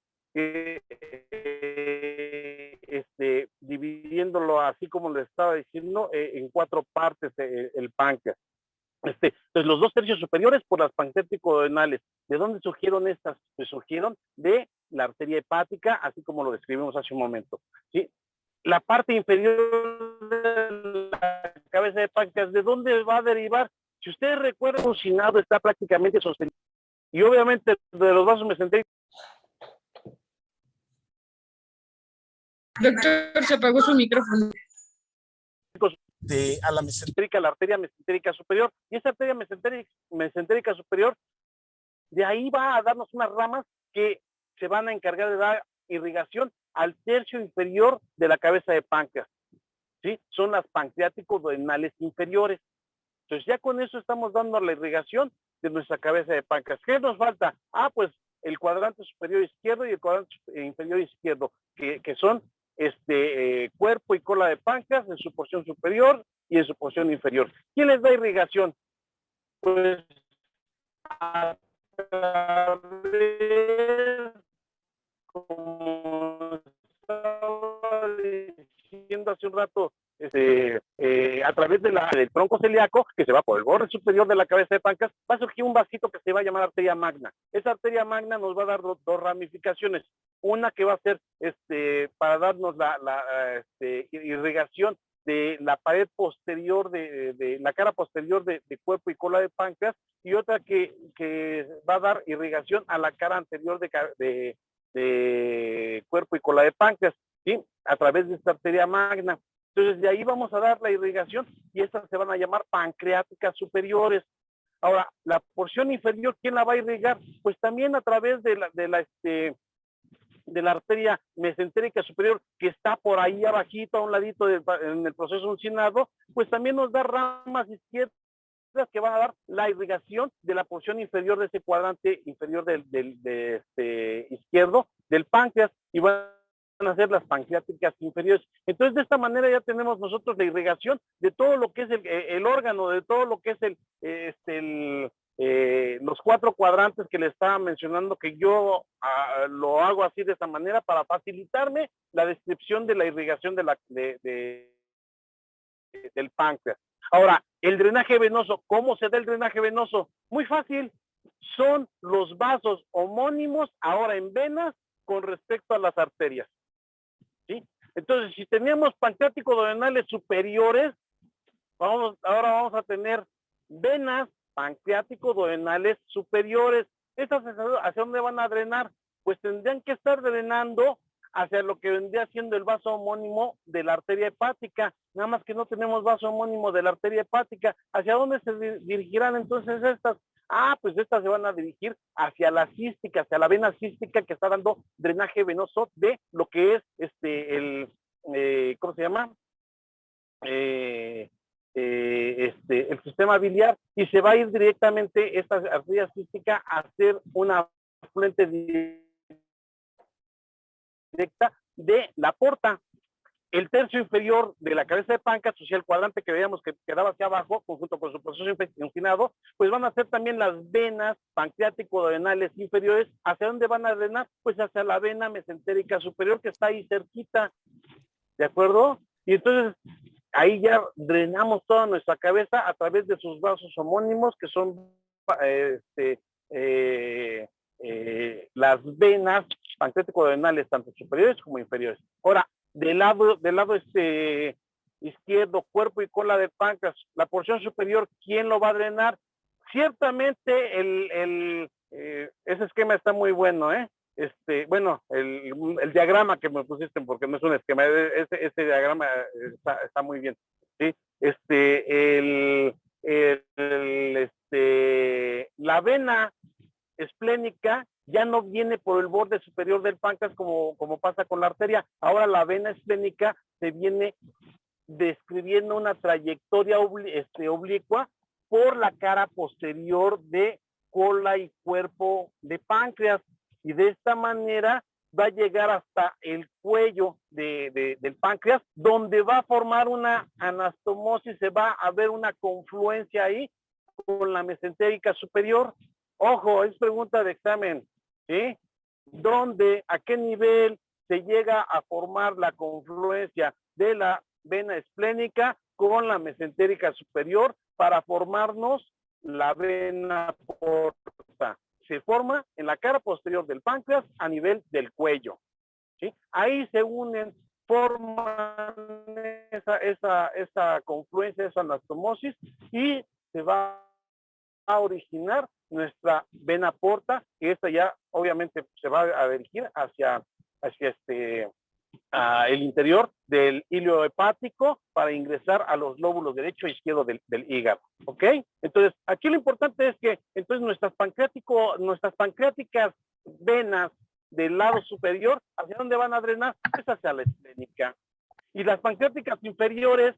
dividiéndolo así como les estaba diciendo, en 4 partes el páncreas. Pues los 2 tercios superiores por las pancreático-duodenales. ¿De dónde surgieron estas? Pues surgieron de la arteria hepática, así como lo describimos hace un momento, ¿sí? La parte inferior de la cabeza de páncreas, ¿de dónde va a derivar? Si ustedes recuerdan, el cocinado está prácticamente sostenido. Y obviamente de los vasos mesentéricos. Doctor, se apagó su micrófono. A la mesentérica, la arteria mesentérica superior, y esa arteria mesentérica superior, de ahí va a darnos unas ramas que se van a encargar de dar irrigación al tercio inferior de la cabeza de páncreas, ¿sí? Son las pancreático-duodenales inferiores. Entonces ya con eso estamos dando la irrigación de nuestra cabeza de páncreas. ¿Qué nos falta? Pues el cuadrante superior izquierdo y el cuadrante inferior izquierdo, que son cuerpo y cola de páncreas en su porción superior y en su porción inferior. ¿Quién les da irrigación? Pues a través, como estaba diciendo hace un rato, a través del tronco celíaco, que se va por el borde superior de la cabeza de páncreas, va a surgir un vasito que se va a llamar arteria magna. Esa arteria magna nos va a dar 2 ramificaciones. una que va a ser para darnos la irrigación de la pared posterior, de la cara posterior de cuerpo y cola de páncreas, y otra que va a dar irrigación a la cara anterior de cuerpo y cola de páncreas, ¿sí? A través de esta arteria magna. Entonces, de ahí vamos a dar la irrigación y estas se van a llamar pancreáticas superiores. Ahora, la porción inferior, ¿quién la va a irrigar? Pues también a través de la arteria mesentérica superior, que está por ahí abajito, a un ladito en el proceso uncinado, pues también nos da ramas izquierdas que van a dar la irrigación de la porción inferior de ese cuadrante inferior izquierdo del páncreas, y van a ser las pancreáticas inferiores. Entonces, de esta manera ya tenemos nosotros la irrigación de todo lo que es el órgano, de todo lo que es los 4 cuadrantes que le estaba mencionando, que yo lo hago así de esta manera para facilitarme la descripción de la irrigación del páncreas. Ahora, el drenaje venoso, ¿cómo se da el drenaje venoso? Muy fácil, son los vasos homónimos ahora en venas con respecto a las arterias, ¿sí? Entonces, si teníamos pancreáticos duodenales superiores, ahora vamos a tener venas pancreáticos duodenales superiores. ¿Estas hacia dónde van a drenar? Pues tendrían que estar drenando hacia lo que vendría siendo el vaso homónimo de la arteria hepática, nada más que no tenemos vaso homónimo de la arteria hepática. ¿Hacia dónde se dirigirán entonces estas? Pues estas se van a dirigir hacia la cística, hacia la vena cística, que está dando drenaje venoso de lo que es ¿cómo se llama? El sistema biliar, y se va a ir directamente esta arteria cística a hacer una afluente directa de la porta. El tercio inferior de la cabeza de páncreas, o sea, el cuadrante que veíamos que quedaba hacia abajo, conjunto con su proceso inclinado, pues van a ser también las venas pancreático-duodenales inferiores. ¿Hacia dónde van a drenar? Pues hacia la vena mesentérica superior, que está ahí cerquita, ¿de acuerdo? Y entonces, ahí ya drenamos toda nuestra cabeza a través de sus vasos homónimos, que son las venas pancreático-duodenales, tanto superiores como inferiores. Ahora, del lado izquierdo, cuerpo y cola del páncreas, la porción superior, ¿quién lo va a drenar? Ciertamente ese esquema está muy bueno, ¿eh? El diagrama que me pusiste, porque no es un esquema, ese diagrama está muy bien, ¿sí? La vena esplénica ya no viene por el borde superior del páncreas como pasa con la arteria. Ahora la vena esplénica se viene describiendo una trayectoria oblicua por la cara posterior de cola y cuerpo de páncreas, y de esta manera va a llegar hasta el cuello del páncreas, donde va a formar una anastomosis, se va a ver una confluencia ahí con la mesentérica superior. Ojo, es pregunta de examen, ¿sí? ¿Dónde, a qué nivel se llega a formar la confluencia de la vena esplénica con la mesentérica superior para formarnos la vena porta? Se forma en la cara posterior del páncreas a nivel del cuello, ¿sí? Ahí se unen, forman esa confluencia, esa anastomosis, y se va a originar nuestra vena porta, que esta ya obviamente se va a dirigir hacia el interior del hilo hepático para ingresar a los lóbulos derecho e izquierdo del hígado, ¿ok? Entonces, aquí lo importante es que entonces nuestras pancreáticas venas del lado superior, ¿hacia dónde van a drenar? Pues hacia la esplénica. Y las pancreáticas inferiores,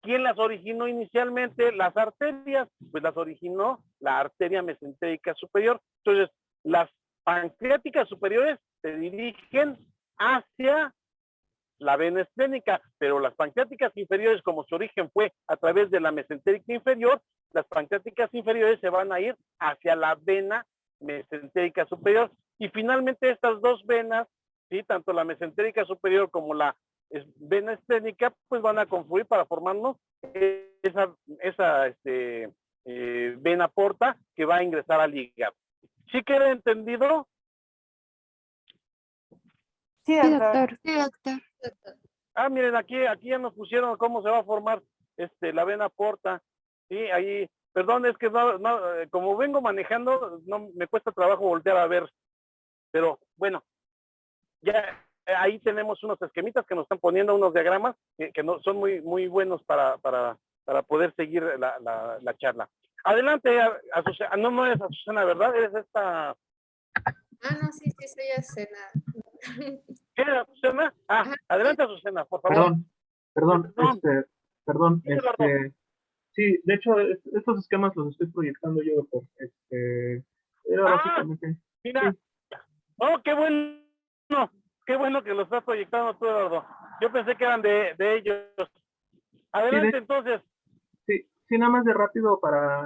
¿quién las originó inicialmente? Las arterias, pues las originó la arteria mesentérica superior. Entonces, las pancreáticas superiores se dirigen hacia la vena esplénica, pero las pancreáticas inferiores, como su origen fue a través de la mesentérica inferior, las pancreáticas inferiores se van a ir hacia la vena mesentérica superior. Y finalmente estas dos venas, ¿sí? Tanto la mesentérica superior como la vena esplénica, pues van a confluir para formarnos esa vena porta que va a ingresar al hígado. ¿Sí queda entendido? Sí, Sí, doctor. doctor. Ah, miren, aquí ya nos pusieron cómo se va a formar la vena porta. Sí, ahí, perdón, es que como vengo manejando, no me cuesta trabajo voltear a ver, pero bueno, ya ahí tenemos unos esquemitas que nos están poniendo, unos diagramas que no, son muy buenos para poder seguir la charla. Adelante, Azucena. No eres Azucena, ¿verdad? Eres esta... Ah, no, sí, soy Azucena. ¿Qué, Azucena? Ah, Ajá, adelante, Azucena, por favor. Perdón, perdón, Sí, Eduardo. sí, de hecho, estos esquemas los estoy proyectando yo, doctor. Era Ah, básicamente, mira. sí, Oh, qué bueno que lo estás proyectando tú, Eduardo. Yo pensé que eran de ellos. sí, Adelante, entonces. sí, nada más de rápido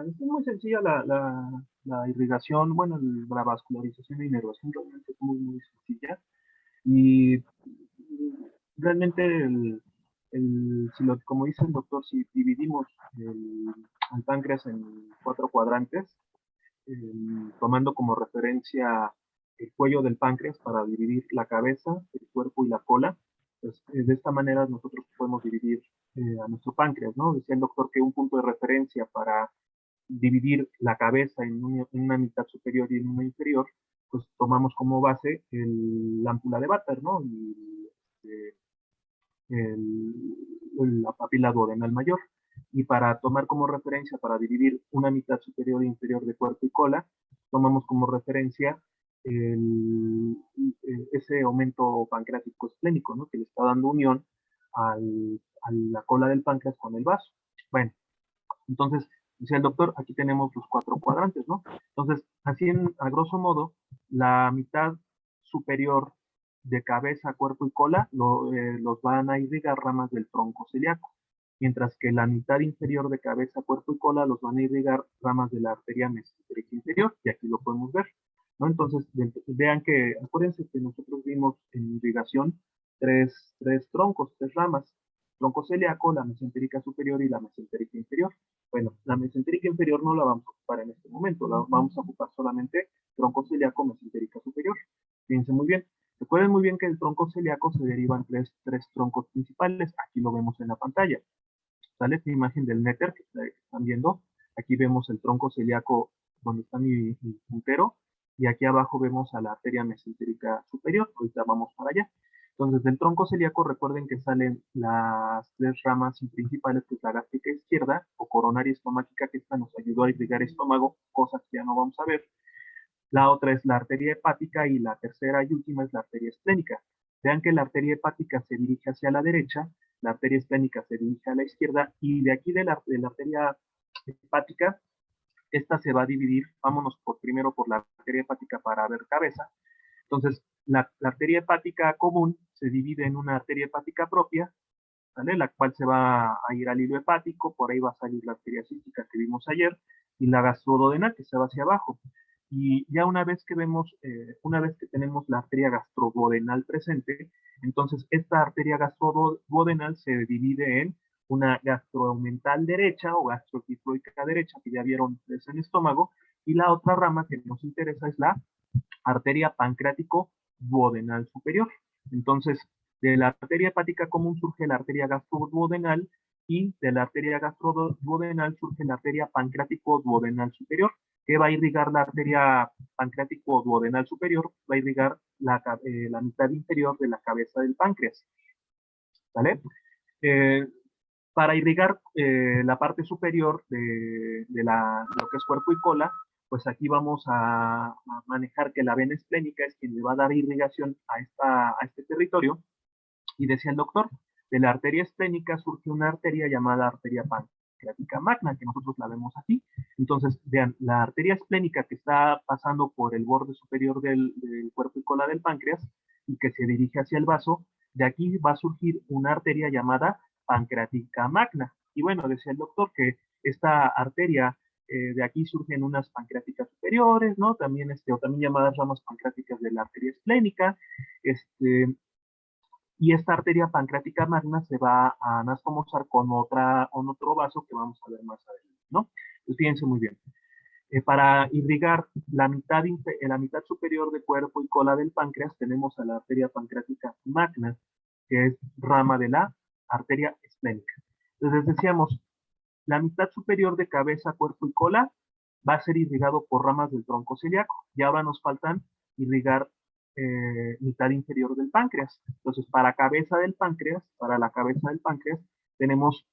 es muy sencilla la irrigación, bueno, la vascularización e inervación realmente es muy sencilla. Y realmente, como dice el doctor, si dividimos al páncreas en 4 cuadrantes, tomando como referencia el cuello del páncreas para dividir la cabeza, el cuerpo y la cola, pues de esta manera nosotros podemos dividir a nuestro páncreas, ¿no? Decía el doctor que un punto de referencia para dividir la cabeza en una mitad superior y en una inferior, pues tomamos como base la ámpula de Vater, ¿no? Y la papila duodenal mayor. Y para tomar como referencia, para dividir una mitad superior e inferior de cuerpo y cola, tomamos como referencia ese aumento pancreático esplénico, ¿no? Que le está dando unión a la cola del páncreas con el vaso. Bueno, entonces, dice el doctor, aquí tenemos los 4 cuadrantes, ¿no? Entonces, así a grosso modo, la mitad superior de cabeza, cuerpo y cola los van a irrigar ramas del tronco celíaco, mientras que la mitad inferior de cabeza, cuerpo y cola los van a irrigar ramas de la arteria mesentérica inferior, y aquí lo podemos ver, ¿no? Entonces, vean que, acuérdense que nosotros vimos en irrigación tres troncos, 3 ramas, tronco celíaco, la mesentérica superior y la mesentérica inferior. Bueno, la mesentérica inferior no la vamos a ocupar en este momento, la vamos a ocupar solamente tronco celíaco, mesentérica superior. Fíjense muy bien. Recuerden muy bien que el tronco celíaco se derivan tres troncos principales. Aquí lo vemos en la pantalla. ¿Sale? Esta imagen del néter que están viendo. Aquí vemos el tronco celíaco donde está mi puntero. Y aquí abajo vemos a la arteria mesentérica superior. Ahorita vamos para allá. Entonces, del tronco celíaco, recuerden que salen las 3 ramas principales, que es la gástrica izquierda o coronaria estomáquica, que esta nos ayudó a irrigar estómago, cosas que ya no vamos a ver. La otra es la arteria hepática y la tercera y última es la arteria esplénica. Vean que la arteria hepática se dirige hacia la derecha, la arteria esplénica se dirige a la izquierda y de aquí de la arteria hepática, esta se va a dividir, vámonos primero por la arteria hepática para ver cabeza. Entonces, la arteria hepática común se divide en una arteria hepática propia, ¿vale? La cual se va a ir al hilo hepático, por ahí va a salir la arteria cística que vimos ayer, y la gastroduodenal que se va hacia abajo. Y ya una vez que tenemos la arteria gastroduodenal presente, entonces esta arteria gastroduodenal se divide en una gastroaumental derecha o gastroepifloica derecha, que ya vieron es en estómago, y la otra rama que nos interesa es la arteria pancreático duodenal superior. Entonces, de la arteria hepática común surge la arteria gastroduodenal y de la arteria gastroduodenal surge la arteria pancreático duodenal superior, que va a irrigar la arteria pancreático duodenal superior, va a irrigar la mitad inferior de la cabeza del páncreas. ¿Vale? Para irrigar la parte superior de lo que es cuerpo y cola, pues aquí vamos a manejar que la vena esplénica es quien le va a dar irrigación a este territorio. Y decía el doctor, de la arteria esplénica surge una arteria llamada arteria pancreática magna, que nosotros la vemos aquí. Entonces, vean, la arteria esplénica que está pasando por el borde superior del cuerpo y cola del páncreas y que se dirige hacia el vaso, de aquí va a surgir una arteria llamada pancreática magna. Y bueno, decía el doctor que esta arteria de aquí surgen unas pancreáticas superiores, ¿no? También, o también llamadas ramas pancreáticas de la arteria esplénica, y esta arteria pancreática magna se va a anastomosar con otro vaso que vamos a ver más adelante, ¿no? Pues fíjense muy bien. Para irrigar la mitad superior de cuerpo y cola del páncreas, tenemos a la arteria pancreática magna, que es rama de la arteria esplénica. Entonces decíamos, la mitad superior de cabeza, cuerpo y cola va a ser irrigado por ramas del tronco celíaco. Y ahora nos faltan irrigar mitad inferior del páncreas. Entonces, para la cabeza del páncreas, tenemos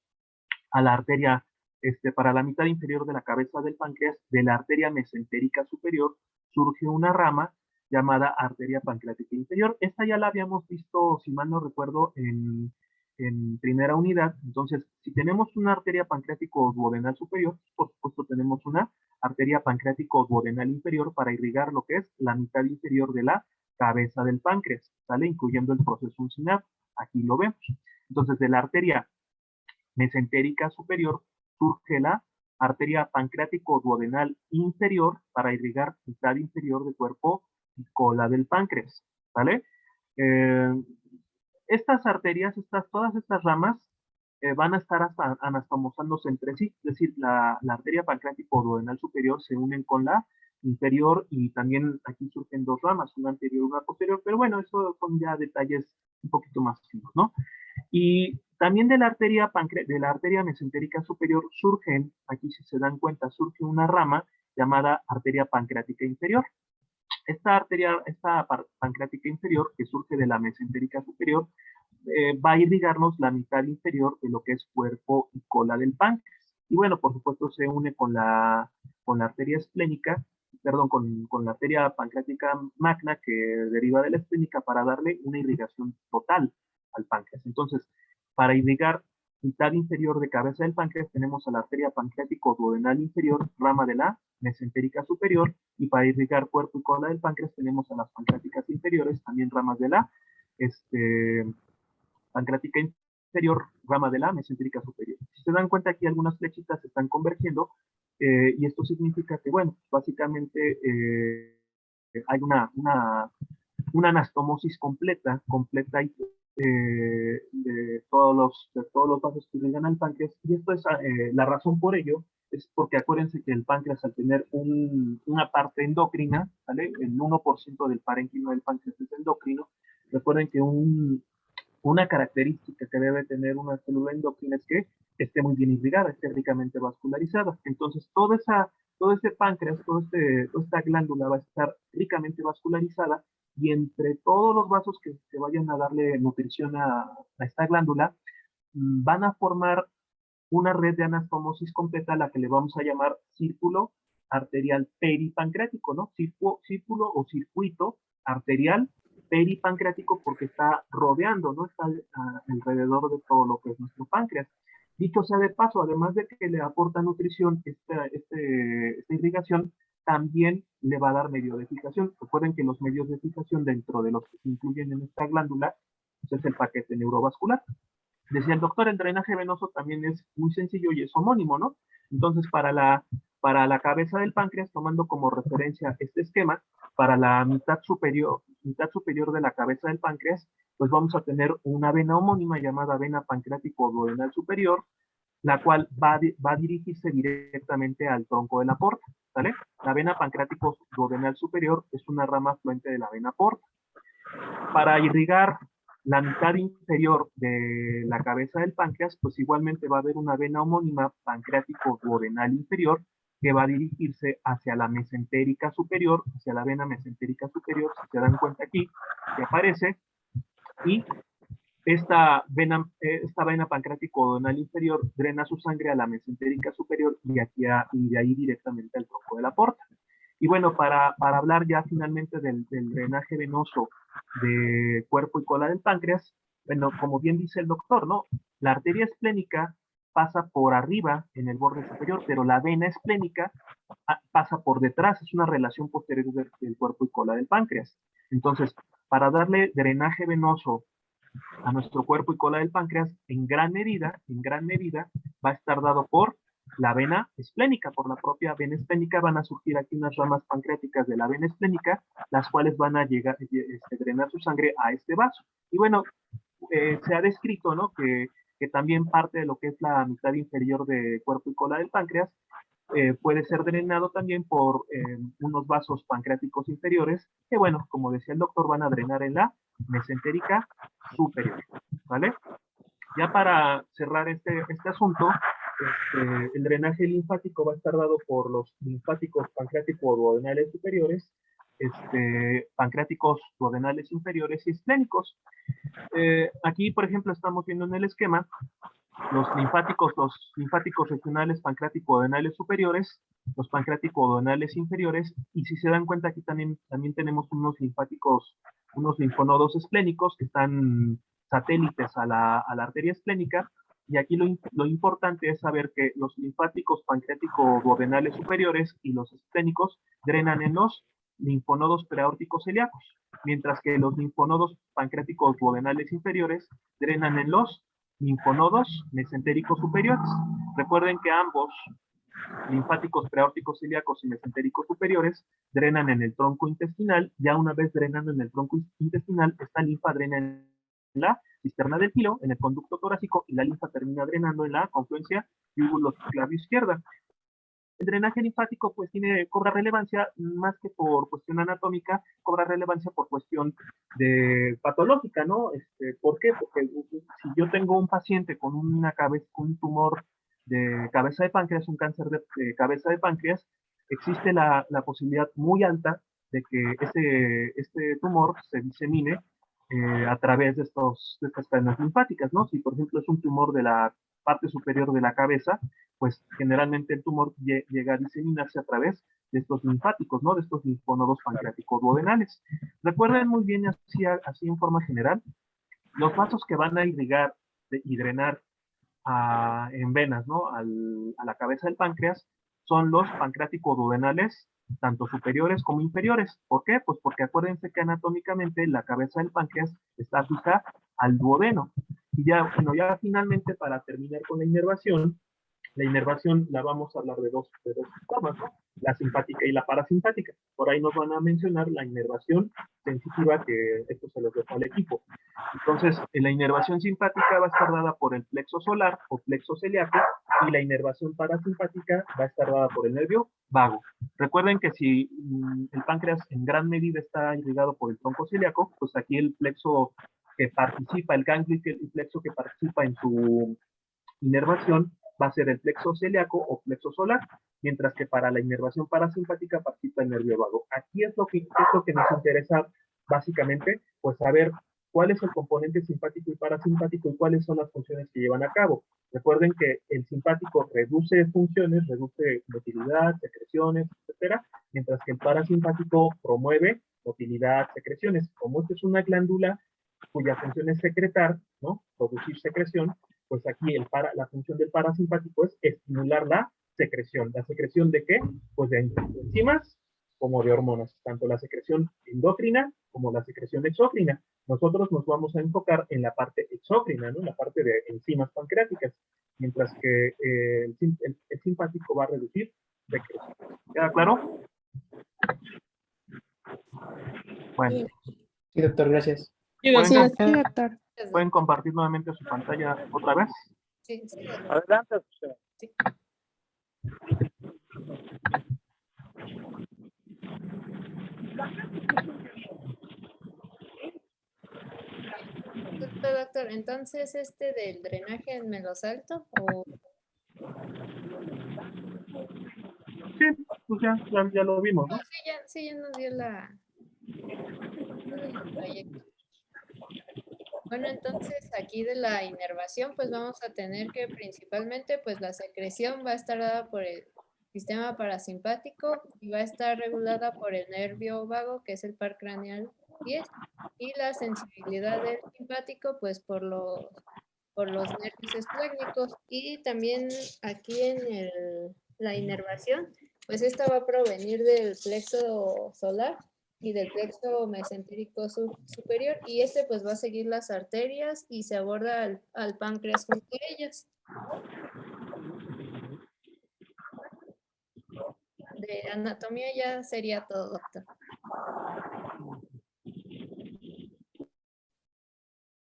a la arteria, para la mitad inferior de la cabeza del páncreas, de la arteria mesentérica superior, surge una rama llamada arteria pancreática inferior. Esta ya la habíamos visto, si mal no recuerdo, en primera unidad. Entonces, si tenemos una arteria pancreático duodenal superior, por supuesto tenemos una arteria pancreático duodenal inferior para irrigar lo que es la mitad inferior de la cabeza del páncreas, ¿sale? Incluyendo el proceso uncinado. Aquí lo vemos. Entonces, de la arteria mesentérica superior surge la arteria pancreático duodenal inferior para irrigar mitad inferior de cuerpo y cola del páncreas, ¿vale? Estas arterias, todas estas ramas van a estar anastomosándose entre sí, es decir, la arteria pancreático duodenal superior se unen con la inferior y también aquí surgen dos ramas, una anterior y una posterior, pero bueno, eso son ya detalles un poquito más finos, ¿no? Y también de la arteria mesentérica superior surgen, aquí si se dan cuenta, surge una rama llamada arteria pancreática inferior. Esta pancreática inferior, que surge de la mesentérica superior, va a irrigarnos la mitad inferior de lo que es cuerpo y cola del páncreas. Y bueno, por supuesto se une con la arteria esplénica, perdón, con la arteria pancreática magna que deriva de la esplénica para darle una irrigación total al páncreas. Entonces, para irrigar mitad inferior de cabeza del páncreas tenemos a la arteria pancreático duodenal inferior, rama de la mesentérica superior, y para irrigar cuerpo y cola del páncreas tenemos a las pancreáticas inferiores, también ramas de la pancreática inferior, rama de la mesentérica superior. Si se dan cuenta, aquí algunas flechitas se están convergiendo, y esto significa que, bueno, básicamente hay una anastomosis completa de todos los vasos que irrigan al páncreas, y esto es la razón por ello, es porque acuérdense que el páncreas, al tener una parte endocrina, ¿vale? El 1% del parénquima del páncreas es endocrino. Recuerden que una característica que debe tener una célula endocrina es que esté muy bien irrigada, esté ricamente vascularizada. Entonces, todo ese páncreas, toda esta glándula va a estar ricamente vascularizada, y entre todos los vasos que vayan a darle nutrición a esta glándula, van a formar una red de anastomosis completa, a la que le vamos a llamar círculo arterial peripancreático, ¿no? Círculo o circuito arterial peripancreático, porque está rodeando, ¿no? Está alrededor de todo lo que es nuestro páncreas. Dicho sea de paso, además de que le aporta nutrición esta irrigación, también le va a dar medio de fijación. Recuerden que los medios de fijación, dentro de los que se incluyen en esta glándula, pues es el paquete neurovascular. Decía el doctor, el drenaje venoso también es muy sencillo y es homónimo, ¿no? Entonces, para la cabeza del páncreas, tomando como referencia este esquema, para la mitad superior de la cabeza del páncreas, pues vamos a tener una vena homónima llamada vena pancreático duodenal superior, la cual va a dirigirse directamente al tronco de la porta, ¿vale? La vena pancreático duodenal superior es una rama afluente de la vena porta. Para irrigar la mitad inferior de la cabeza del páncreas, pues igualmente va a haber una vena homónima pancreático duodenal inferior, que va a dirigirse hacia la mesentérica superior, hacia la vena mesentérica superior, si se dan cuenta aquí, que aparece, y esta vena pancreático duodenal inferior drena su sangre a la mesentérica superior y de ahí directamente al tronco de la porta. Y bueno, para hablar ya finalmente del drenaje venoso de cuerpo y cola del páncreas, bueno, como bien dice el doctor, ¿no? La arteria esplénica pasa por arriba en el borde superior, pero la vena esplénica pasa por detrás, es una relación posterior del cuerpo y cola del páncreas. Entonces, para darle drenaje venoso a nuestro cuerpo y cola del páncreas, en gran medida, va a estar dado por la vena esplénica, por la propia vena esplénica. Van a surgir aquí unas ramas pancreáticas de la vena esplénica, las cuales van a drenar su sangre a este vaso. Y bueno, se ha descrito, ¿no?, que también parte de lo que es la mitad inferior de cuerpo y cola del páncreas puede ser drenado también por unos vasos pancreáticos inferiores, que bueno, como decía el doctor, van a drenar en la mesentérica superior, ¿vale? Ya para cerrar este asunto, el drenaje linfático va a estar dado por los linfáticos pancreáticos duodenales superiores, pancreáticos duodenales inferiores y esplénicos. Aquí, por ejemplo, estamos viendo en el esquema los linfáticos regionales pancreático-duodenales superiores, los pancreático-duodenales inferiores, y si se dan cuenta, aquí también tenemos unos linfonodos esplénicos que están satélites a la arteria esplénica, y aquí lo importante es saber que los linfáticos pancreático-duodenales superiores y los esplénicos drenan en los linfonodos preaórticos celíacos, mientras que los linfonodos pancreáticos duodenales inferiores drenan en los linfonodos mesentéricos superiores. Recuerden que ambos, linfáticos preaórticos celíacos y mesentéricos superiores, drenan en el tronco intestinal. Ya una vez drenando en el tronco intestinal, esta linfa drena en la cisterna del filo, en el conducto torácico, y la linfa termina drenando en la confluencia yúgulo-clavio izquierda. El drenaje linfático pues cobra relevancia más que por cuestión anatómica, cobra relevancia por cuestión de patológica, ¿no? ¿Por qué? Porque si yo tengo un paciente con un tumor de cabeza de páncreas, un cáncer de cabeza de páncreas, existe la posibilidad muy alta de que este tumor se disemine a través de estas cadenas linfáticas, ¿no? Si por ejemplo es un tumor de la parte superior de la cabeza, pues generalmente el tumor llega a diseminarse a través de estos linfáticos, ¿no? De estos linfonodos pancreáticos duodenales. Recuerden muy bien, así en forma general, los vasos que van a irrigar y drenar en venas, ¿no? A la cabeza del páncreas son los pancreáticos duodenales, tanto superiores como inferiores. ¿Por qué? Pues porque acuérdense que anatómicamente la cabeza del páncreas está fija al duodeno. Y ya finalmente, para terminar con la inervación la vamos a hablar de dos formas, ¿no? La simpática y la parasimpática. Por ahí nos van a mencionar la inervación sensitiva, que esto se lo dejo al equipo. Entonces, la inervación simpática va a estar dada por el plexo solar o plexo celíaco, y la inervación parasimpática va a estar dada por el nervio vago. Recuerden que si el páncreas en gran medida está irrigado por el tronco celíaco, pues aquí el plexo que participa, el ganglio y el plexo que participa en su inervación va a ser el plexo celíaco o plexo solar, mientras que para la inervación parasimpática participa el nervio vago. Aquí es lo que nos interesa básicamente, pues saber cuál es el componente simpático y parasimpático y cuáles son las funciones que llevan a cabo. Recuerden que el simpático reduce funciones, reduce motilidad, secreciones, etcétera, mientras que el parasimpático promueve motilidad, secreciones. Como esta es una glándula cuya función es secretar, ¿no? Producir secreción, pues aquí la función del parasimpático es estimular la secreción. ¿La secreción de qué? Pues de enzimas como de hormonas, tanto la secreción endocrina como la secreción exócrina. Nosotros nos vamos a enfocar en la parte exócrina, ¿no? En la parte de enzimas pancreáticas, mientras que el simpático va a reducir secreción. ¿Queda claro? Bueno. Sí, doctor, gracias. Sí, Sí, doctor. sí, doctor. ¿Pueden compartir nuevamente su pantalla otra vez? Sí, sí. Adelante. Doctor, entonces del drenaje me lo salto o Sí, pues ya lo vimos, ¿no? sí, ya nos dio el trayecto. Bueno, entonces aquí de la inervación, pues vamos a tener que principalmente, pues la secreción va a estar dada por el sistema parasimpático y va a estar regulada por el nervio vago, que es el par craneal 10, y la sensibilidad del simpático, pues por los nervios esplénicos. Y también aquí en la inervación, pues esta va a provenir del plexo solar y del plexo mesentérico superior, y pues va a seguir las arterias y se aborda al páncreas junto a ellas. De anatomía ya sería todo, doctor.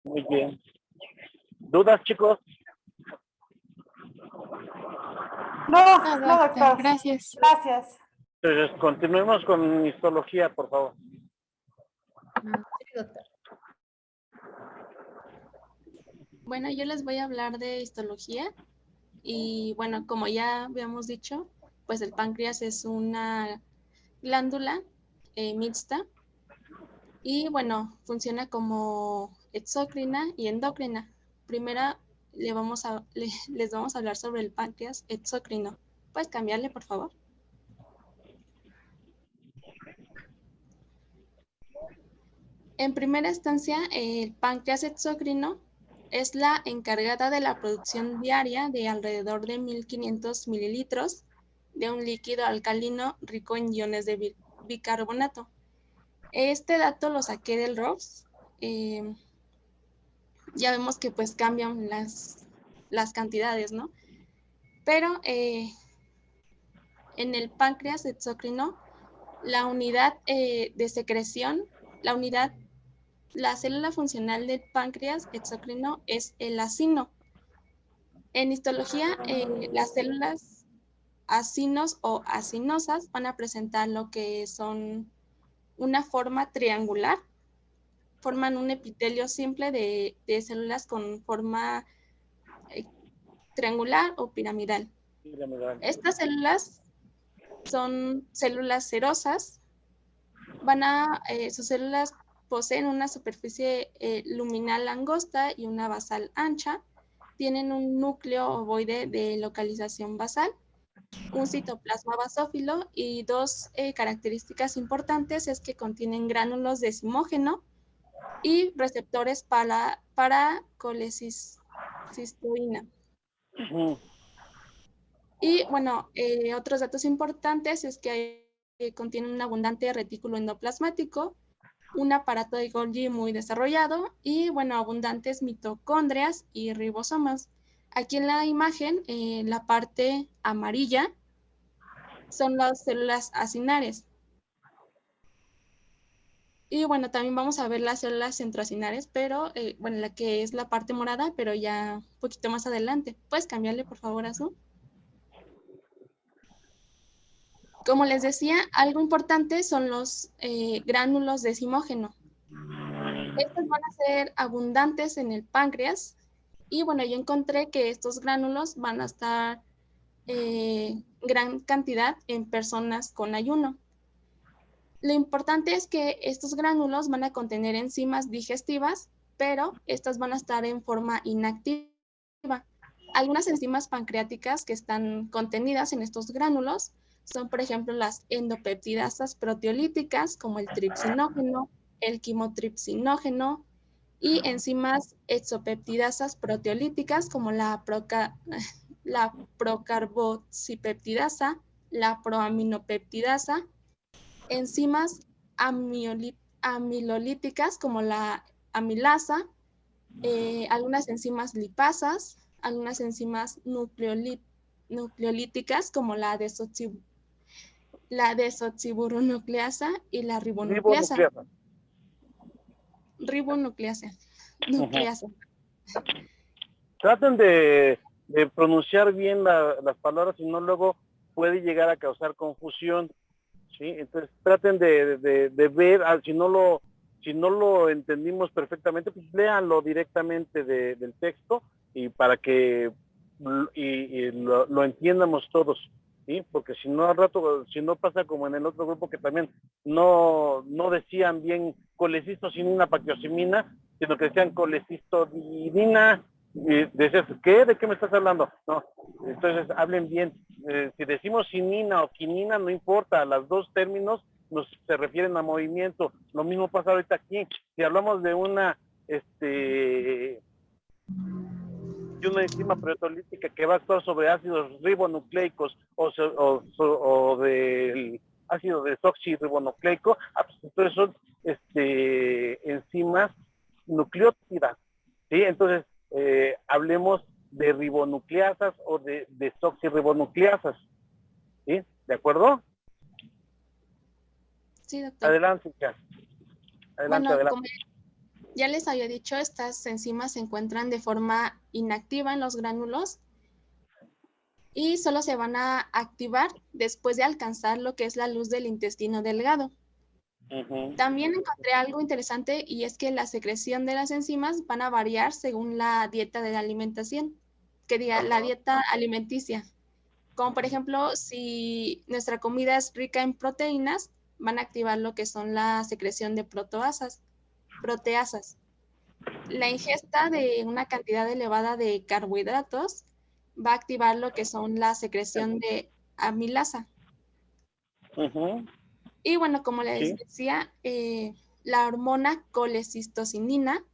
Muy bien. ¿Dudas, chicos? No, doctor. gracias. Gracias. Entonces, continuemos con histología, por favor. Sí, doctor. Bueno, yo les voy a hablar de histología y bueno, como ya habíamos dicho, pues el páncreas es una glándula mixta y bueno, funciona como exócrina y endocrina. Primero les vamos a hablar sobre el páncreas exócrino. ¿Puedes cambiarle, por favor? En primera instancia, el páncreas exócrino es la encargada de la producción diaria de alrededor de 1.500 mililitros de un líquido alcalino rico en iones de bicarbonato. Este dato lo saqué del ROPS. Ya vemos que pues cambian las cantidades, ¿no? Pero en el páncreas exócrino, la unidad de secreción, la célula funcional del páncreas exócrino es el acino. En histología, las células acinos o acinosas van a presentar lo que son una forma triangular, forman un epitelio simple de células con forma triangular o piramidal. Estas células son células serosas, sus células poseen una superficie luminal angosta y una basal ancha, tienen un núcleo ovoide de localización basal, un citoplasma basófilo y dos características importantes es que contienen gránulos de zimógeno y receptores para colecistoína. Y bueno, otros datos importantes es que contienen un abundante retículo endoplasmático, un aparato de Golgi muy desarrollado y bueno, abundantes mitocondrias y ribosomas. Aquí en la imagen, la parte amarilla son las células acinares. Y bueno, también vamos a ver las células centroacinares, pero bueno, la que es la parte morada, pero ya un poquito más adelante. ¿Puedes cambiarle, por favor, a Zoom? Como les decía, algo importante son los gránulos de zimógeno. Estos van a ser abundantes en el páncreas y bueno, yo encontré que estos gránulos van a estar gran cantidad en personas con ayuno. Lo importante es que estos gránulos van a contener enzimas digestivas, pero estas van a estar en forma inactiva. Algunas enzimas pancreáticas que están contenidas en estos gránulos son, por ejemplo, las endopeptidasas proteolíticas, como el tripsinógeno, el quimotripsinógeno, y enzimas exopeptidasas proteolíticas, como la procarboxipeptidasa, la proaminopeptidasa, enzimas amilolíticas, como la amilasa, algunas enzimas lipasas, algunas enzimas nucleolíticas como la desoxiburronucleasa y la ribonucleasa. Ribonucleasa. Traten de pronunciar bien las palabras, si no luego puede llegar a causar confusión, ¿sí? Entonces traten de ver, si no lo entendimos perfectamente, pues léanlo directamente del texto y para que lo entiendamos todos, ¿sí? Porque si no al rato, si no pasa como en el otro grupo que también no decían bien colecistocinina, pactiosimina, sino que decían colecistodinina, y decías, ¿qué? ¿De qué me estás hablando? No, entonces hablen bien. Si decimos sinina o quinina, no importa, los dos términos se refieren a movimiento. Lo mismo pasa ahorita aquí. Si hablamos de una enzima proteolítica que va a actuar sobre ácidos ribonucleicos o del ácido desoxirribonucleico, pues entonces son enzimas nucleótidas, ¿sí? Entonces hablemos de ribonucleasas o de desoxirribonucleasas, ¿sí? ¿De acuerdo? Sí, doctor. Adelante, ya. Adelante. Como ya les había dicho, estas enzimas se encuentran de forma inactiva en los gránulos y solo se van a activar después de alcanzar lo que es la luz del intestino delgado. También encontré algo interesante y es que la secreción de las enzimas van a variar según la dieta de la alimentación, que diga la dieta alimenticia. Como por ejemplo, si nuestra comida es rica en proteínas, van a activar lo que son la secreción de proteasas. La ingesta de una cantidad elevada de carbohidratos va a activar lo que son la secreción de amilasa. Y bueno, como les decía, la hormona colecistocinina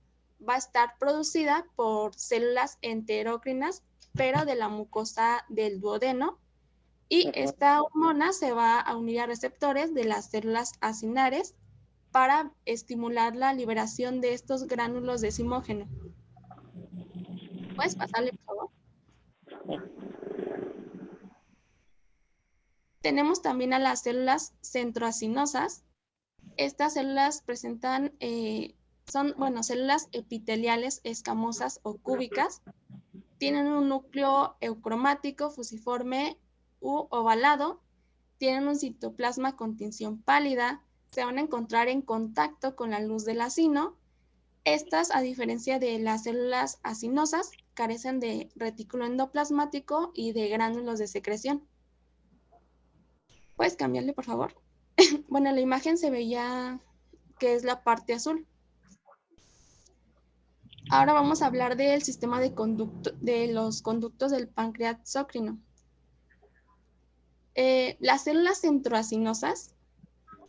va a estar producida por células enterócrinas, pero de la mucosa del duodeno, y esta hormona se va a unir a receptores de las células acinares para estimular la liberación de estos gránulos de decimógeno. ¿Puedes pasarle, por favor? Tenemos también a las células centroacinosas. Estas células presentan, son células epiteliales escamosas o cúbicas. Tienen un núcleo eucromático, fusiforme u ovalado. Tienen un citoplasma con tinción pálida. Se van a encontrar en contacto con la luz del acino. Estas, a diferencia de las células acinosas, carecen de retículo endoplasmático y de gránulos de secreción. ¿Puedes cambiarle, por favor? Bueno, en la imagen se veía que es la parte azul. Ahora vamos a hablar del sistema de los conductos del páncreas exócrino. Las células centroacinosas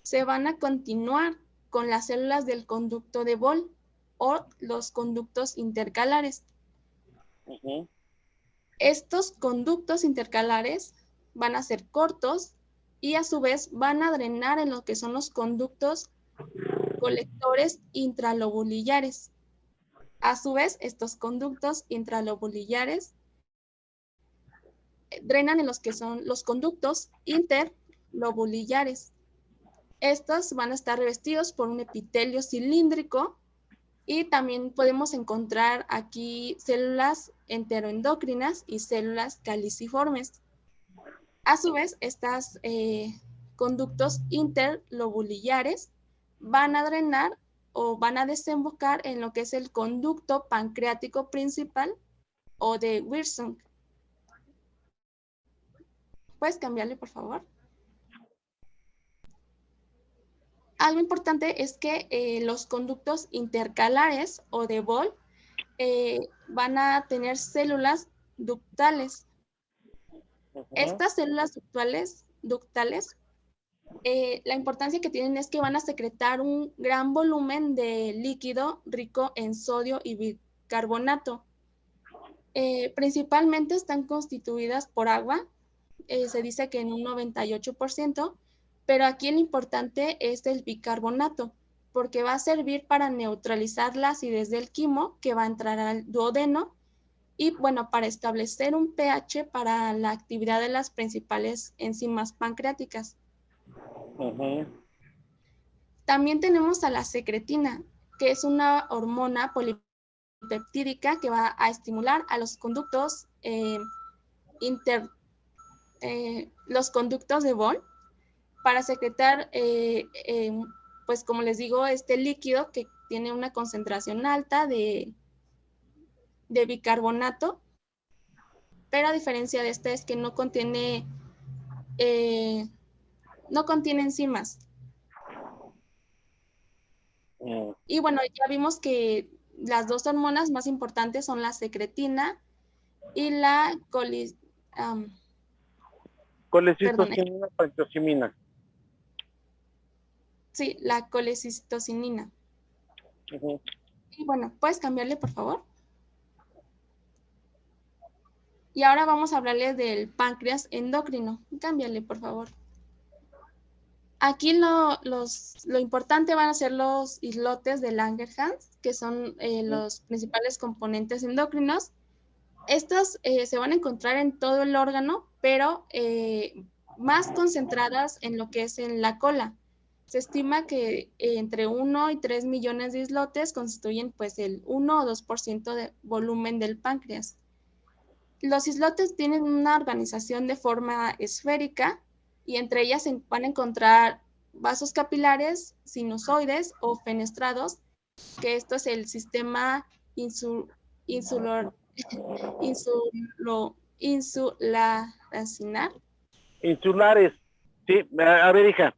se van a continuar con las células del conducto de Bol o los conductos intercalares. Estos conductos intercalares van a ser cortos y a su vez van a drenar en lo que son los conductos colectores intralobulillares. A su vez, estos conductos intralobulillares drenan en los que son los conductos interlobulillares. Estos van a estar revestidos por un epitelio cilíndrico y también podemos encontrar aquí células enteroendocrinas y células caliciformes. A su vez, estos conductos interlobulillares van a drenar o van a desembocar en lo que es el conducto pancreático principal o de Wirsung. ¿Puedes cambiarle, por favor? Algo importante es que los conductos intercalares o de Bol van a tener células ductales. Estas células ductales, la importancia que tienen es que van a secretar un gran volumen de líquido rico en sodio y bicarbonato. Principalmente están constituidas por agua, se dice que en un 98%, pero aquí lo importante es el bicarbonato, porque va a servir para neutralizar la acidez del quimo que va a entrar al duodeno y, bueno, para establecer un pH para la actividad de las principales enzimas pancreáticas. También tenemos a la secretina, que es una hormona polipeptídica que va a estimular a los conductos los conductos de Bol para secretar, pues como les digo, este líquido que tiene una concentración alta de bicarbonato, pero a diferencia de este es que no contiene enzimas. Y bueno, ya vimos que las dos hormonas más importantes son la secretina y la colecistocinina, pantocimina. Sí, la colecistocinina. Y bueno, ¿puedes cambiarle, por favor? Y ahora vamos a hablarles del páncreas endocrino. Cámbiale, por favor. Aquí lo importante van a ser los islotes de Langerhans, que son los principales componentes endocrinos. Estos se van a encontrar en todo el órgano, pero más concentradas en lo que es en la cola. Se estima que entre 1 y 3 millones de islotes constituyen pues el 1 o 2% de volumen del páncreas. Los islotes tienen una organización de forma esférica y entre ellas se van a encontrar vasos capilares, sinusoides o fenestrados, que esto es el sistema insulacinar. Insulares. Sí, a ver, hija,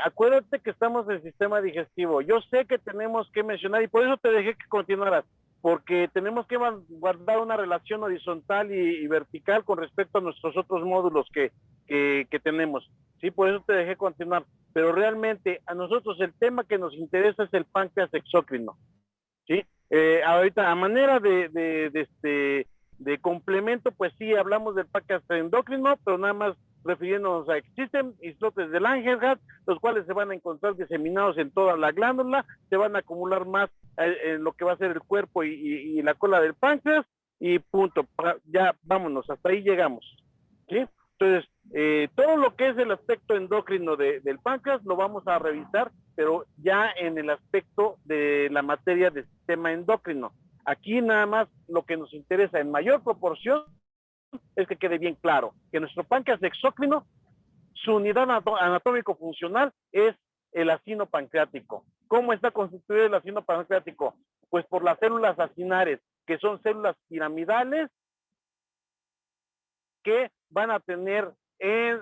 acuérdate que estamos en el sistema digestivo. Yo sé que tenemos que mencionar, y por eso te dejé que continuaras, porque tenemos que guardar una relación horizontal y vertical con respecto a nuestros otros módulos que tenemos. Sí, por eso te dejé continuar. Pero realmente a nosotros el tema que nos interesa es el páncreas exócrino. ¿Sí? Ahorita a manera de complemento, pues sí, hablamos del páncreas endocrino, pero nada más refiriéndonos a existen islotes del Langerhans, los cuales se van a encontrar diseminados en toda la glándula, se van a acumular más en lo que va a ser el cuerpo y la cola del páncreas, y punto, ya vámonos, hasta ahí llegamos, ¿sí? Entonces, todo lo que es el aspecto endocrino del páncreas lo vamos a revisar, pero ya en el aspecto de la materia del sistema endocrino. Aquí nada más lo que nos interesa en mayor proporción es que quede bien claro que nuestro páncreas exócrino, su unidad anatómico-funcional es el acino pancreático. ¿Cómo está constituido el acino pancreático? Pues por las células acinares, que son células piramidales que van a tener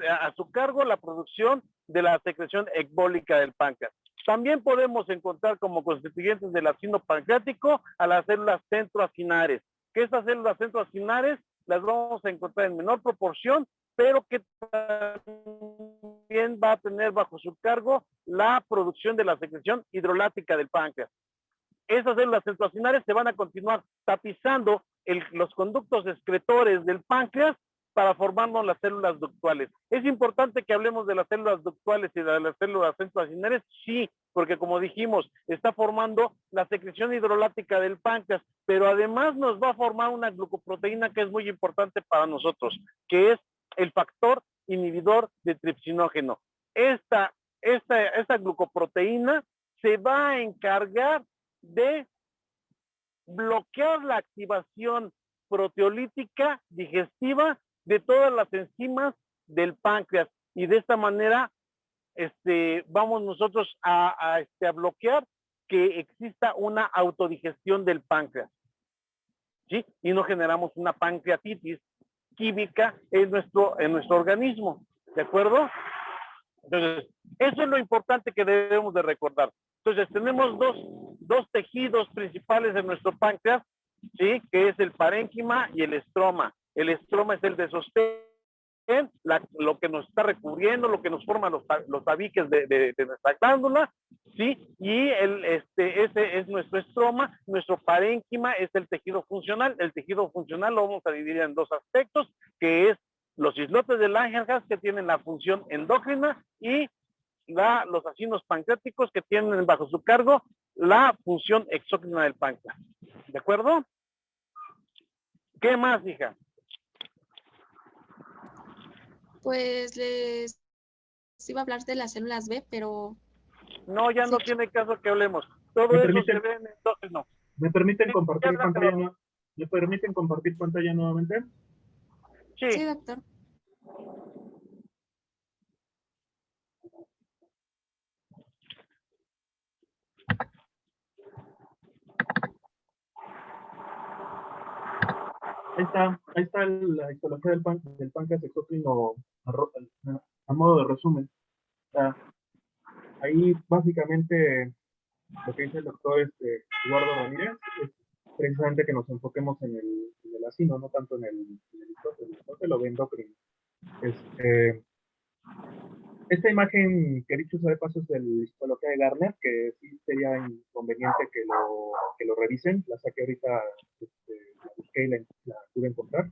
a su cargo la producción de la secreción ecbólica del páncreas. También podemos encontrar como constituyentes del acino pancreático a las células centroacinares, que estas células centroacinares las vamos a encontrar en menor proporción, pero que también va a tener bajo su cargo la producción de la secreción hidrolática del páncreas. Esas células centroacinares se van a continuar tapizando los conductos excretores del páncreas para formarnos las células ductuales. ¿Es importante que hablemos de las células ductuales y de las células centroacinares? Sí, porque como dijimos, está formando la secreción hidrolática del páncreas, pero además nos va a formar una glucoproteína que es muy importante para nosotros, que es el factor inhibidor de tripsinógeno. Esta glucoproteína se va a encargar de bloquear la activación proteolítica digestiva de todas las enzimas del páncreas, y de esta manera vamos nosotros a bloquear que exista una autodigestión del páncreas, ¿sí? Y no generamos una pancreatitis química en nuestro organismo, ¿de acuerdo? Entonces, eso es lo importante que debemos de recordar. Entonces, tenemos dos tejidos principales en nuestro páncreas, ¿sí? Que es el parénquima y el estroma. El estroma es el de sostén, lo que nos está recubriendo, lo que nos forma los tabiques de nuestra glándula, ¿sí? Y ese es nuestro estroma. Nuestro parénquima es el tejido funcional. El tejido funcional lo vamos a dividir en dos aspectos, que es los islotes de Langerhans, que tienen la función endócrina, y los acinos pancreáticos, que tienen bajo su cargo la función exócrina del páncreas. ¿De acuerdo? ¿Qué más, hija? Pues les iba a hablar de las células B, pero... No, ya no tiene caso que hablemos. Todo ¿Me eso permiten? se ve en endócrino. ¿Me permiten Sí, compartir ya, pantalla? claro. ¿Me permiten compartir pantalla nuevamente? Sí, Sí. doctor. Ahí está la histología del páncreas exócrino a modo de resumen. Ahí básicamente lo que dice el doctor Eduardo Ramírez es precisamente que nos enfoquemos en el acino, no tanto en el isótelo lo ve endocrino. Esta imagen que dicho sea de paso es de la histología de Garner, que sí sería inconveniente que lo revisen. La saqué ahorita, la busqué y la pude encontrar.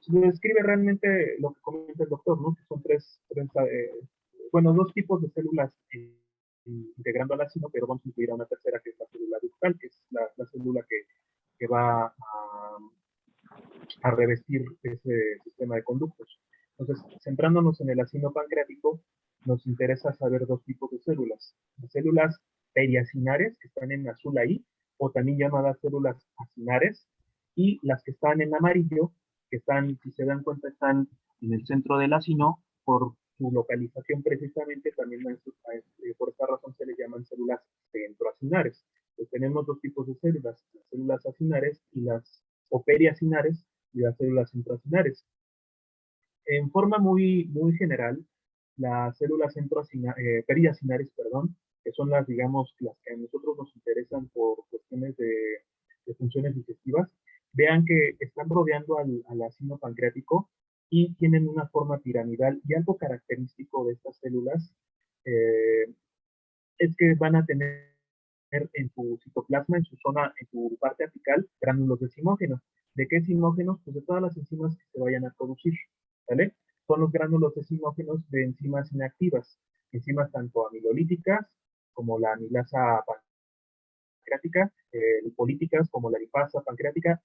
Se describe realmente lo que comenta el doctor, ¿no? Que son dos tipos de células integrando al ácido, pero vamos a incluir a una tercera, que es la célula ductal, que es la célula que va a revestir ese sistema de conductos. Entonces, centrándonos en el acino pancreático, nos interesa saber dos tipos de células. Las células periacinares, que están en azul ahí, o también llamadas células acinares, y las que están en amarillo, que están, si se dan cuenta, están en el centro del acino, por su localización precisamente, también por esta razón se les llaman células centroacinares. Pues tenemos dos tipos de células, las células acinares o periacinares y las células centroacinares. En forma muy general, las células periacinares, perdón, que son las, digamos, las que a nosotros nos interesan por cuestiones de funciones digestivas, vean que están rodeando al acino pancreático y tienen una forma piramidal, y algo característico de estas células es que van a tener en su citoplasma, en su parte apical, gránulos de zimógenos. ¿De qué zimógenos? Pues de todas las enzimas que se vayan a producir, ¿vale? Son los gránulos de zimógenos de enzimas inactivas, enzimas tanto amilolíticas como la amilasa pancreática, lipolíticas como la lipasa pancreática,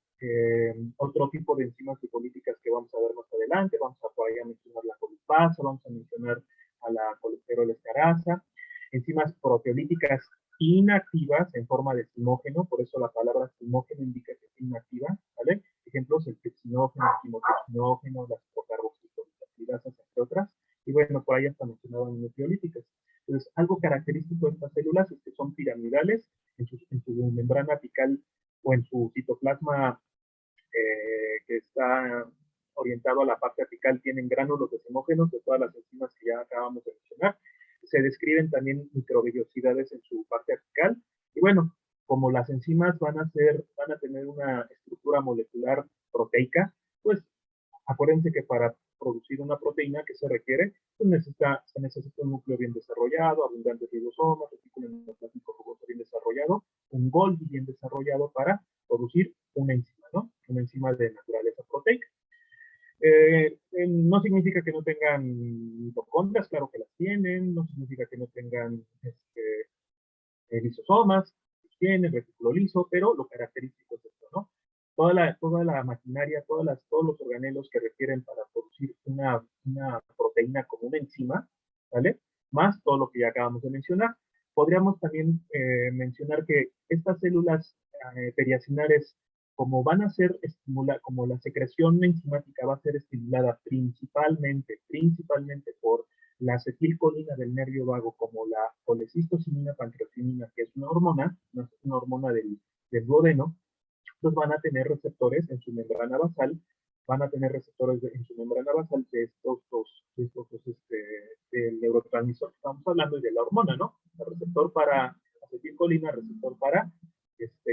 otro tipo de enzimas lipolíticas que vamos a ver más adelante, vamos a por ahí a mencionar la colipasa, vamos a mencionar a la colesterol esterasa, enzimas proteolíticas inactivas en forma de zimógeno, por eso la palabra zimógeno indica que es inactiva, ¿vale? Ejemplos, el pepsinógeno, el quimotoxinógeno, las procarboxipeptidasas, entre otras, y bueno, por ahí hasta mencionaban nucleolíticas. Entonces, algo característico de estas células es que son piramidales en su membrana apical o en su citoplasma que está orientado a la parte apical, tienen gránulos de zimógenos de todas las enzimas que ya acabamos de mencionar. Se describen también microvellosidades en su parte apical. Y bueno, como las enzimas van a tener una estructura molecular proteica, pues acuérdense que para producir una proteína que se requiere, pues se necesita un núcleo bien desarrollado, abundantes ribosomas, retículo endoplasmático rugoso bien desarrollado, un Golgi bien desarrollado para producir una enzima, ¿no? Una enzima de naturaleza proteica. No significa que no tengan mitocondrias, claro que las tienen, no significa que no tengan lisosomas, tienen retículo liso, pero lo característico es esto, ¿no? Toda la maquinaria, todos los organelos que requieren para producir una proteína como una enzima, ¿vale? Más todo lo que ya acabamos de mencionar. Podríamos también mencionar que estas células periacinares, como van a ser como la secreción enzimática va a ser estimulada principalmente por la acetilcolina del nervio vago, como la colecistocinina pancreatinina, que es una hormona del duodeno, pues van a tener receptores en su membrana basal, de estos del neurotransmisor que estamos hablando y de la hormona, ¿no? El receptor para acetilcolina, receptor para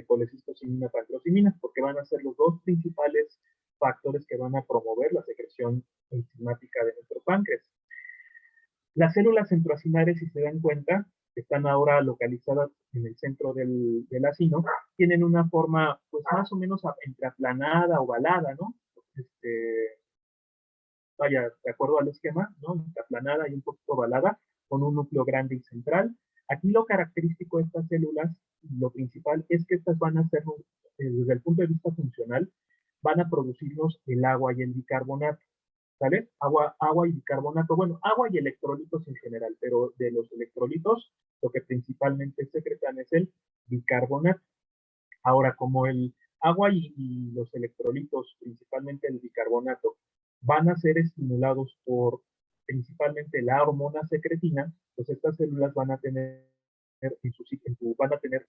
colecistocinina, pancreatinina, porque van a ser los dos principales factores que van a promover la secreción enzimática de nuestro páncreas. Las células centroacinares, si se dan cuenta, están ahora localizadas en el centro del acino, tienen una forma, pues más o menos entre aplanada, ovalada, ¿no? Vaya, de acuerdo al esquema, ¿no? Aplanada y un poquito ovalada, con un núcleo grande y central. Aquí lo característico de estas células, lo principal, es que estas van a ser, desde el punto de vista funcional, van a producirnos el agua y el bicarbonato. ¿Sale? Agua y bicarbonato, bueno, agua y electrolitos en general, pero de los electrolitos, lo que principalmente secretan es el bicarbonato. Ahora, como el agua y los electrolitos, principalmente el bicarbonato, van a ser estimulados por principalmente la hormona secretina, pues estas células van a tener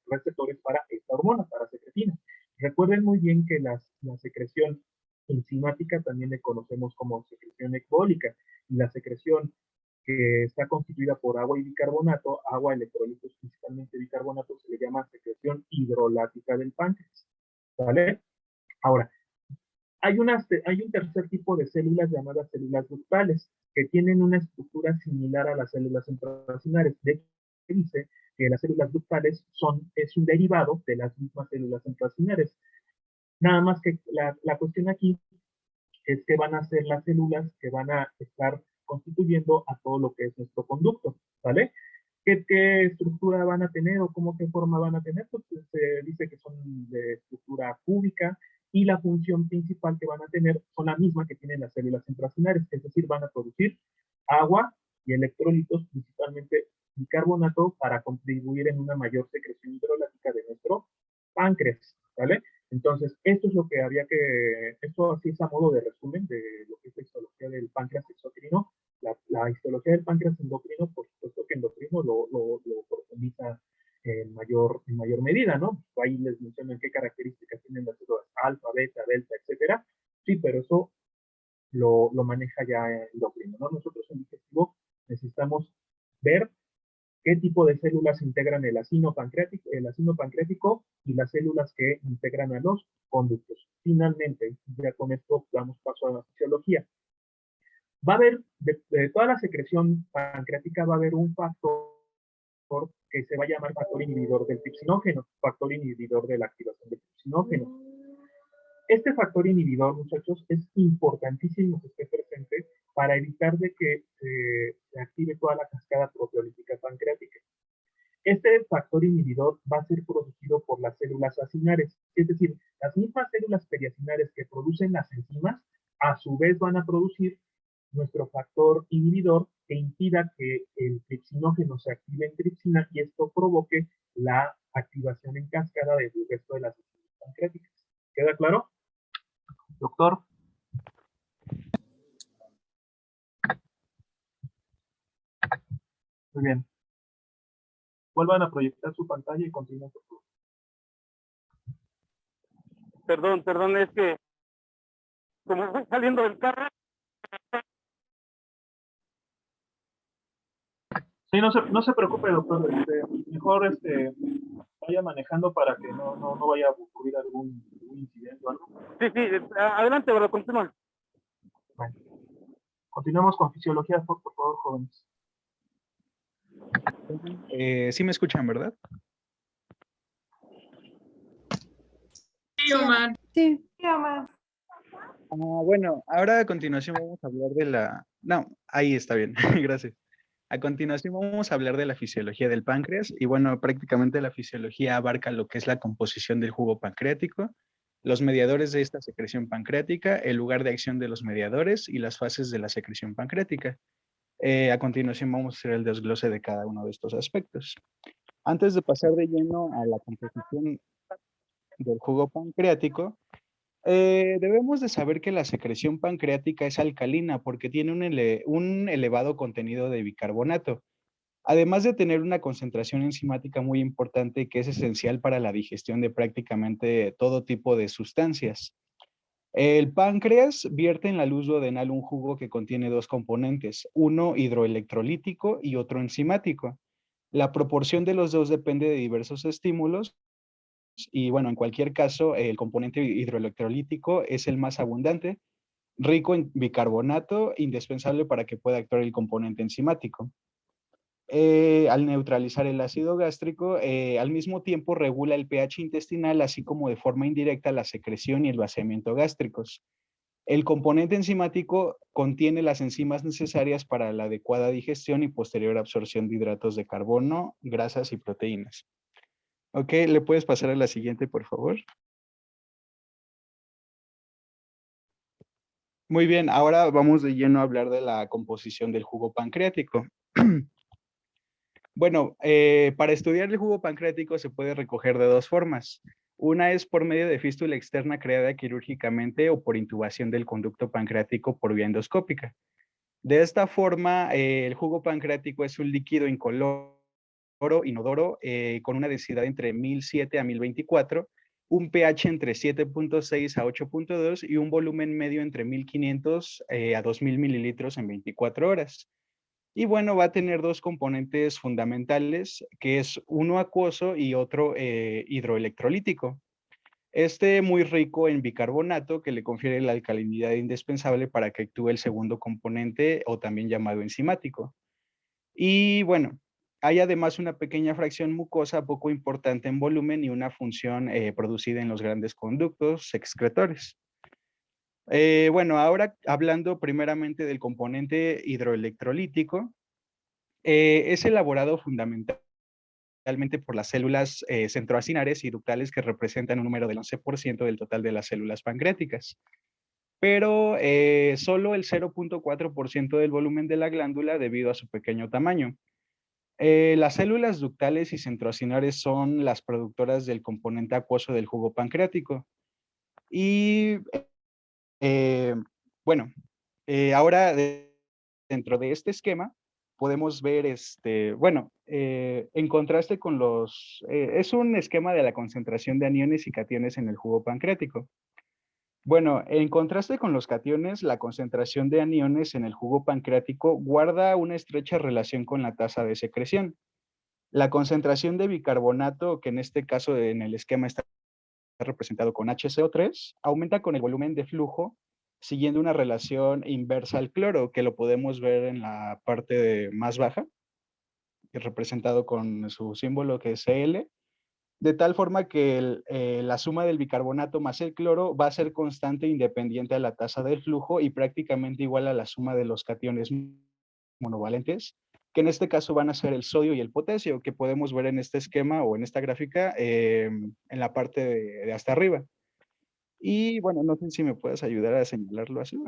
receptores para esta hormona, para secretina. Recuerden muy bien que la secreción enzimática también le conocemos como secreción ecbólica, y la secreción que está constituida por agua y bicarbonato, agua, electrolitos, principalmente bicarbonato, se le llama secreción hidrolática del páncreas, ¿vale? Ahora, hay un tercer tipo de células llamadas células ductales, que tienen una estructura similar a las células centroacinares. De hecho, se dice que las células ductales es un derivado de las mismas células centroacinares. Nada más que la cuestión aquí es que van a ser las células que van a estar constituyendo a todo lo que es nuestro conducto, ¿vale? ¿Qué estructura van a tener o qué forma van a tener? Pues se dice que son de estructura cúbica, y la función principal que van a tener son la misma que tienen las células centroacinares, es decir, van a producir agua y electrolitos, principalmente bicarbonato, para contribuir en una mayor secreción hidrolática de nuestro páncreas, ¿vale? Entonces, esto es lo que esto así es a modo de resumen de lo que es la histología del páncreas exocrino. La histología del páncreas endocrino, por supuesto que endocrino lo profundiza en mayor medida, ¿no? Ahí les menciono en qué características tienen las células alfa, beta, delta, etcétera. Sí, pero eso lo maneja ya endocrino, ¿no? Nosotros en digestivo necesitamos ver qué tipo de células integran el ácido pancreático y las células que integran a los conductos. Finalmente, ya con esto damos paso a la fisiología. Va a haber, de toda la secreción pancreática, va a haber un factor que se va a llamar factor inhibidor del tripsinógeno, factor inhibidor de la activación del tripsinógeno. Este factor inhibidor, muchachos, es importantísimo que esté presente para evitar de que se active toda la cascada proteolítica pancreática. Este factor inhibidor va a ser producido por las células acinares, es decir, las mismas células periacinares que producen las enzimas, a su vez van a producir nuestro factor inhibidor que impida que el tripsinógeno se active en tripsina y esto provoque la activación en cascada del resto de las enzimas pancreáticas. ¿Queda claro? Doctor. Muy bien. Vuelvan a proyectar su pantalla y continúen, por favor. Perdón, es que como voy saliendo del carro. Sí, no se preocupe, doctor. Mejor vaya manejando para que no vaya a ocurrir algún incidente o algo. Sí, adelante, bro, continúa. Bueno, continuamos con fisiología, por favor, jóvenes. Sí me escuchan, ¿verdad? Sí, Omar. Sí. Bueno, ahora a continuación vamos a hablar de la... No, ahí está bien, gracias. A continuación vamos a hablar de la fisiología del páncreas y bueno, prácticamente la fisiología abarca lo que es la composición del jugo pancreático, los mediadores de esta secreción pancreática, el lugar de acción de los mediadores y las fases de la secreción pancreática. A continuación vamos a hacer el desglose de cada uno de estos aspectos. Antes de pasar de lleno a la composición del jugo pancreático, debemos de saber que la secreción pancreática es alcalina porque tiene un elevado contenido de bicarbonato, además de tener una concentración enzimática muy importante que es esencial para la digestión de prácticamente todo tipo de sustancias. El páncreas vierte en la luz duodenal un jugo que contiene dos componentes, uno hidroelectrolítico y otro enzimático. La proporción de los dos depende de diversos estímulos y bueno, en cualquier caso, el componente hidroelectrolítico es el más abundante, rico en bicarbonato, indispensable para que pueda actuar el componente enzimático. Al neutralizar el ácido gástrico, al mismo tiempo regula el pH intestinal, así como de forma indirecta la secreción y el vaciamiento gástricos. El componente enzimático contiene las enzimas necesarias para la adecuada digestión y posterior absorción de hidratos de carbono, grasas y proteínas. Ok, ¿le puedes pasar a la siguiente, por favor? Muy bien, ahora vamos de lleno a hablar de la composición del jugo pancreático. Bueno, para estudiar el jugo pancreático se puede recoger de dos formas. Una es por medio de fístula externa creada quirúrgicamente o por intubación del conducto pancreático por vía endoscópica. De esta forma, el jugo pancreático es un líquido incoloro, inodoro, con una densidad entre 1007 a 1024, un pH entre 7.6 a 8.2 y un volumen medio entre 1500 a 2000 mililitros en 24 horas. Y bueno, va a tener dos componentes fundamentales, que es uno acuoso y otro hidroelectrolítico. Este muy rico en bicarbonato que le confiere la alcalinidad indispensable para que actúe el segundo componente o también llamado enzimático. Y bueno, hay además una pequeña fracción mucosa poco importante en volumen y una función producida en los grandes conductos excretores. Bueno, ahora hablando primeramente del componente hidroelectrolítico, es elaborado fundamentalmente por las células centroacinares y ductales que representan un número del 11% del total de las células pancreáticas. Pero solo el 0.4% del volumen de la glándula debido a su pequeño tamaño. Las células ductales y centroacinares son las productoras del componente acuoso del jugo pancreático. Y bueno, ahora dentro de este esquema podemos ver, en contraste con es un esquema de la concentración de aniones y cationes en el jugo pancreático. Bueno, en contraste con los cationes, la concentración de aniones en el jugo pancreático guarda una estrecha relación con la tasa de secreción. La concentración de bicarbonato, que en este caso en el esquema está representado con HCO3, aumenta con el volumen de flujo, siguiendo una relación inversa al cloro, que lo podemos ver en la parte más baja, que es representado con su símbolo que es Cl, de tal forma que la suma del bicarbonato más el cloro va a ser constante independiente a la tasa del flujo y prácticamente igual a la suma de los cationes monovalentes, que en este caso van a ser el sodio y el potasio, que podemos ver en este esquema o en esta gráfica en la parte de hasta arriba. Y bueno, no sé si me puedes ayudar a señalarlo así,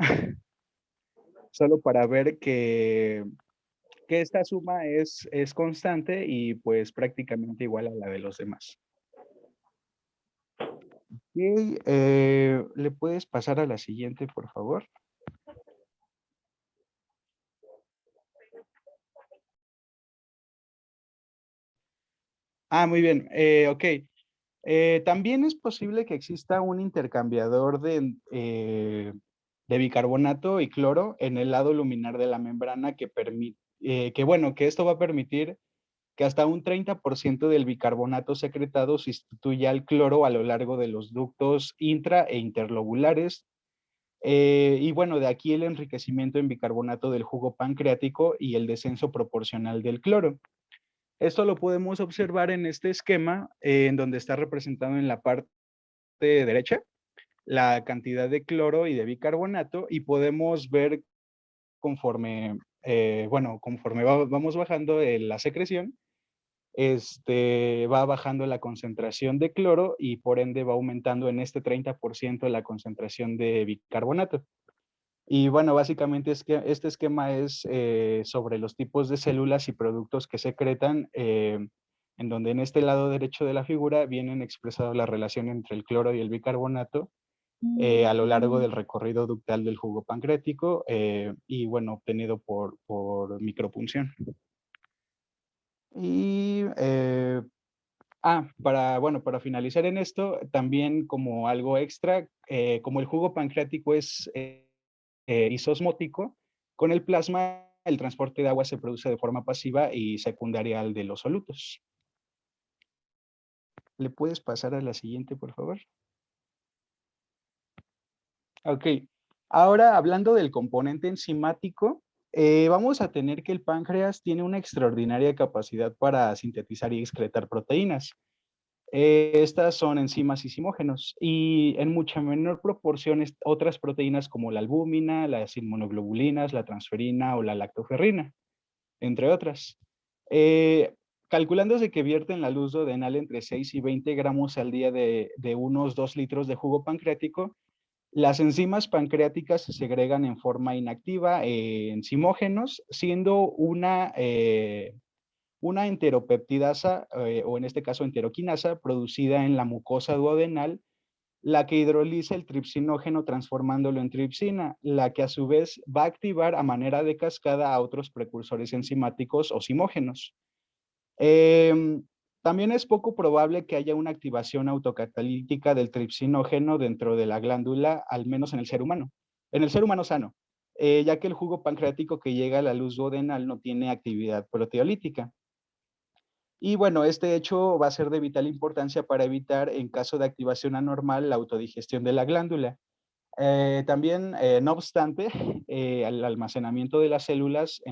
solo para ver que esta suma es constante y pues prácticamente igual a la de los demás. Ok, ¿le puedes pasar a la siguiente, por favor? Ah, muy bien, ok. También es posible que exista un intercambiador de bicarbonato y cloro en el lado luminar de la membrana que permite, que esto va a permitir que hasta un 30% del bicarbonato secretado sustituya al cloro a lo largo de los ductos intra e interlobulares. Y bueno, de aquí el enriquecimiento en bicarbonato del jugo pancreático y el descenso proporcional del cloro. Esto lo podemos observar en este esquema, en donde está representado en la parte derecha la cantidad de cloro y de bicarbonato, y podemos ver conforme, vamos bajando la secreción, va bajando la concentración de cloro y por ende va aumentando en este 30% la concentración de bicarbonato. Y bueno, básicamente es que este esquema es sobre los tipos de células y productos que secretan, en donde en este lado derecho de la figura vienen expresadas la relación entre el cloro y el bicarbonato a lo largo del recorrido ductal del jugo pancreático y bueno, obtenido por micropunción. Y para finalizar en esto, también como algo extra, como el jugo pancreático es isosmótico, con el plasma el transporte de agua se produce de forma pasiva y secundaria al de los solutos. ¿Le puedes pasar a la siguiente, por favor? Ok. Ahora, hablando del componente enzimático, vamos a tener que el páncreas tiene una extraordinaria capacidad para sintetizar y excretar proteínas. Estas son enzimas isimógenos y en mucha menor proporción otras proteínas como la albúmina, las inmunoglobulinas, la transferina o la lactoferrina, entre otras. Calculándose que vierten la luz duodenal entre 6 y 20 gramos al día de unos 2 litros de jugo pancreático, las enzimas pancreáticas se segregan en forma inactiva enzimógenos, siendo una enteropeptidasa, o en este caso enteroquinasa, producida en la mucosa duodenal, la que hidroliza el tripsinógeno transformándolo en tripsina, la que a su vez va a activar a manera de cascada a otros precursores enzimáticos o simógenos. También es poco probable que haya una activación autocatalítica del tripsinógeno dentro de la glándula, al menos en el ser humano. En el ser humano sano, ya que el jugo pancreático que llega a la luz duodenal no tiene actividad proteolítica. Y bueno, este hecho va a ser de vital importancia para evitar, en caso de activación anormal, la autodigestión de la glándula. También, no obstante, al almacenamiento de las células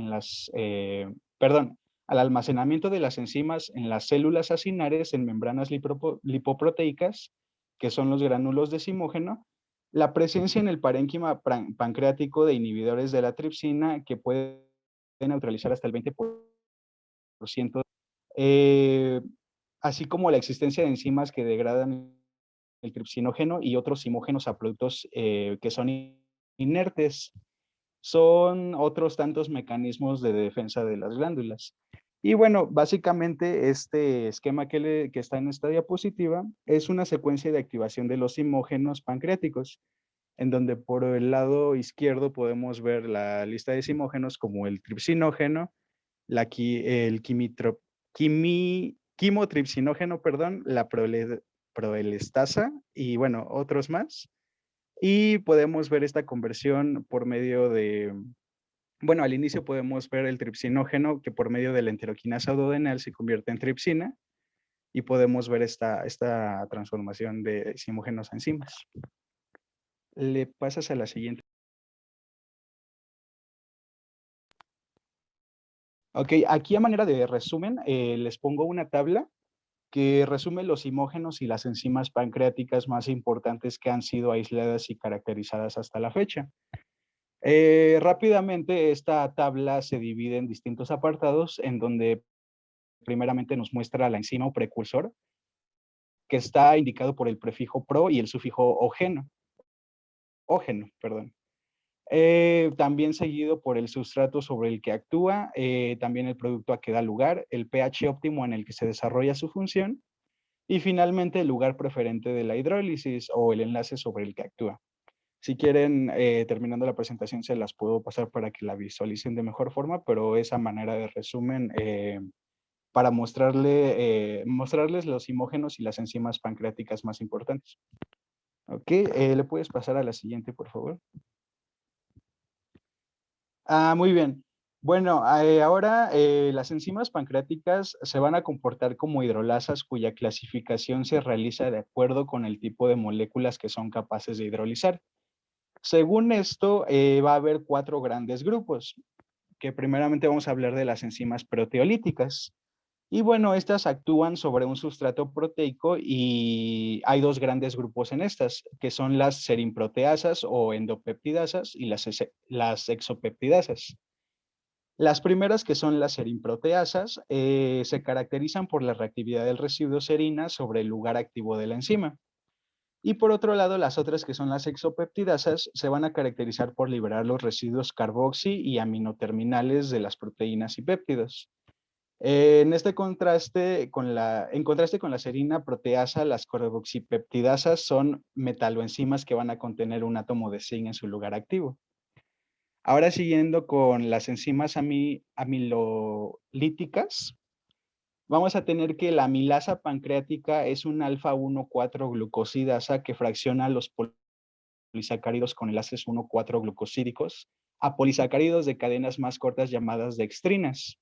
al almacenamiento de las enzimas en las células acinares en membranas lipoproteicas, que son los gránulos de zimógeno, la presencia en el parénquima pancreático de inhibidores de la tripsina que pueden neutralizar hasta el 20%, así como la existencia de enzimas que degradan el tripsinógeno y otros zimógenos a productos que son inertes. Son otros tantos mecanismos de defensa de las glándulas. Y bueno, básicamente este esquema que está en esta diapositiva es una secuencia de activación de los simógenos pancreáticos, en donde por el lado izquierdo podemos ver la lista de simógenos como el tripsinógeno, el quimotripsinógeno, perdón, la proelestasa y bueno, otros más. Y podemos ver esta conversión por medio de, bueno, al inicio podemos ver el tripsinógeno que por medio de la enteroquinasa duodenal se convierte en tripsina y podemos ver esta transformación de simógenos a enzimas. Le pasas a la siguiente. Ok, aquí a manera de resumen, les pongo una tabla que resume los simógenos y las enzimas pancreáticas más importantes que han sido aisladas y caracterizadas hasta la fecha. Rápidamente, esta tabla se divide en distintos apartados, en donde primeramente nos muestra la enzima o precursor, que está indicado por el prefijo pro y el sufijo ógeno, perdón. También seguido por el sustrato sobre el que actúa, también el producto a que da lugar, el pH óptimo en el que se desarrolla su función, y finalmente el lugar preferente de la hidrólisis o el enlace sobre el que actúa. Si quieren, terminando la presentación, se las puedo pasar para que la visualicen de mejor forma, pero esa manera de resumen para mostrarles los simógenos y las enzimas pancreáticas más importantes. Ok, ¿le puedes pasar a la siguiente, por favor? Muy bien. Bueno, ahora las enzimas pancreáticas se van a comportar como hidrolasas cuya clasificación se realiza de acuerdo con el tipo de moléculas que son capaces de hidrolizar. Según esto, va a haber 4 grandes grupos, que primeramente vamos a hablar de las enzimas proteolíticas. Y bueno, estas actúan sobre un sustrato proteico y hay 2 grandes grupos en estas, que son las serinproteasas o endopeptidasas y las exopeptidasas. Las primeras, que son las serinproteasas, se caracterizan por la reactividad del residuo serina sobre el lugar activo de la enzima. Y por otro lado, las otras, que son las exopeptidasas, se van a caracterizar por liberar los residuos carboxi y aminoterminales de las proteínas y péptidos. En contraste con la serina proteasa, las carboxipeptidasas son metaloenzimas que van a contener un átomo de zinc en su lugar activo. Ahora siguiendo con las enzimas amilolíticas, vamos a tener que la amilasa pancreática es un alfa-1,4-glucosidasa que fracciona los polisacáridos con enlaces 1,4-glucosídicos a polisacáridos de cadenas más cortas llamadas dextrinas.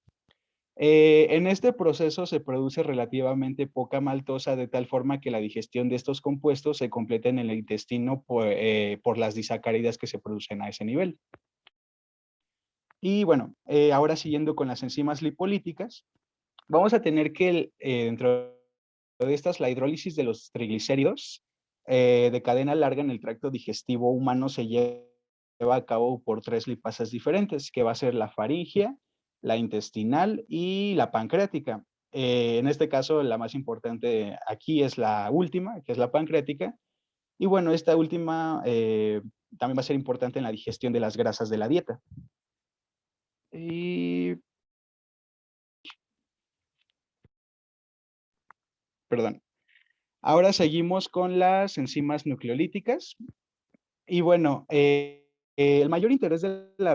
En este proceso se produce relativamente poca maltosa, de tal forma que la digestión de estos compuestos se completa en el intestino por las disacáridas que se producen a ese nivel. Y bueno, ahora siguiendo con las enzimas lipolíticas, vamos a tener que dentro de estas, la hidrólisis de los triglicéridos de cadena larga en el tracto digestivo humano se lleva a cabo por 3 lipasas diferentes, que va a ser la faríngea, la intestinal y la pancreática. En este caso, la más importante aquí es la última, que es la pancreática. Y bueno, esta última también va a ser importante en la digestión de las grasas de la dieta. Y... Perdón. Ahora seguimos con las enzimas nucleolíticas. Y bueno, el mayor interés de la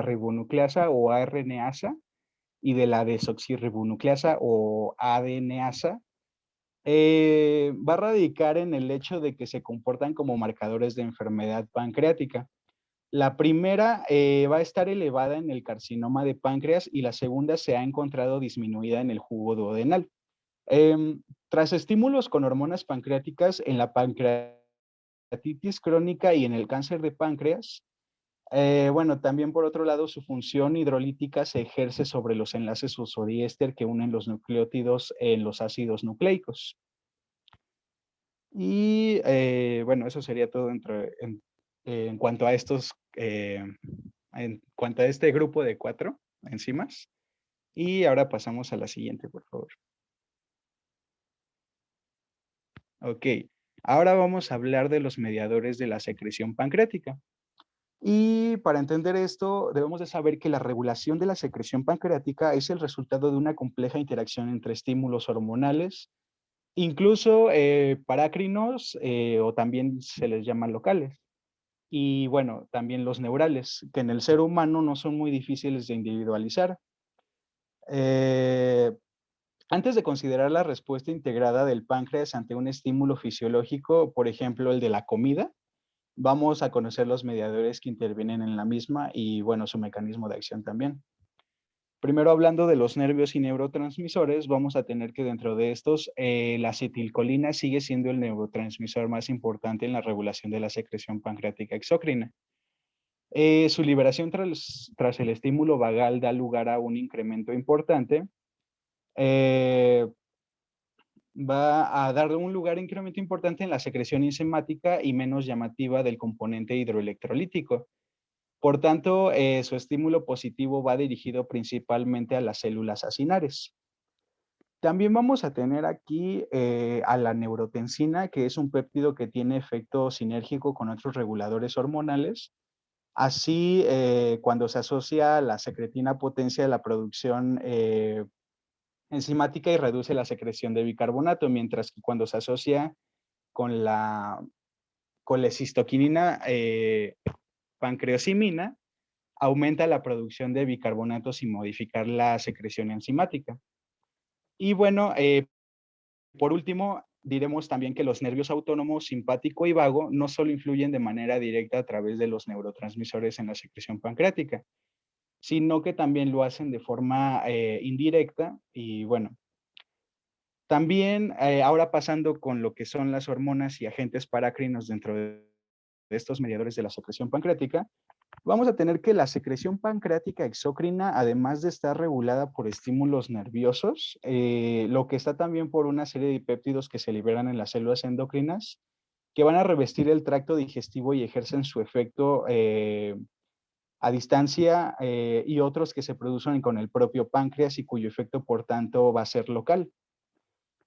ribonucleasa o ARNasa y de la desoxirribonucleasa o ADNasa va a radicar en el hecho de que se comportan como marcadores de enfermedad pancreática. La primera va a estar elevada en el carcinoma de páncreas y la segunda se ha encontrado disminuida en el jugo duodenal. Tras estímulos con hormonas pancreáticas en la pancreatitis crónica y en el cáncer de páncreas, bueno, también por otro lado su función hidrolítica se ejerce sobre los enlaces fosfodiéster que unen los nucleótidos en los ácidos nucleicos. Y bueno, eso sería todo en cuanto a en cuanto a este grupo de 4 enzimas. Y ahora pasamos a la siguiente, por favor. Ok, ahora vamos a hablar de los mediadores de la secreción pancreática. Y para entender esto, debemos de saber que la regulación de la secreción pancreática es el resultado de una compleja interacción entre estímulos hormonales, incluso parácrinos, o también se les llama locales. Y bueno, también los neurales, que en el ser humano no son muy difíciles de individualizar. Eh, Antes de considerar la respuesta integrada del páncreas ante un estímulo fisiológico, por ejemplo, el de la comida, vamos a conocer los mediadores que intervienen en la misma y, bueno, su mecanismo de acción también. Primero, hablando de los nervios y neurotransmisores, vamos a tener que dentro de estos, la acetilcolina sigue siendo el neurotransmisor más importante en la regulación de la secreción pancreática exócrina. Su liberación tras el estímulo vagal da lugar a un incremento importante. Va a dar un lugar incremento importante en la secreción enzimática y menos llamativa del componente hidroelectrolítico. Por tanto, su estímulo positivo va dirigido principalmente a las células acinares. También vamos a tener aquí a la neurotensina, que es un péptido que tiene efecto sinérgico con otros reguladores hormonales. Así, cuando se asocia la secretina potencia la producción enzimática y reduce la secreción de bicarbonato, mientras que cuando se asocia con la colecistoquinina pancreosimina, aumenta la producción de bicarbonatos sin modificar la secreción enzimática. Y bueno, por último, diremos también que los nervios autónomos simpático y vago no solo influyen de manera directa a través de los neurotransmisores en la secreción pancreática, sino que también lo hacen de forma indirecta. Y bueno, también ahora pasando con lo que son las hormonas y agentes parácrinos dentro de estos mediadores de la secreción pancreática, vamos a tener que la secreción pancreática exócrina, además de estar regulada por estímulos nerviosos, lo que está también por una serie de péptidos que se liberan en las células endocrinas, que van a revestir el tracto digestivo y ejercen su efecto a distancia, y otros que se producen con el propio páncreas y cuyo efecto, por tanto, va a ser local.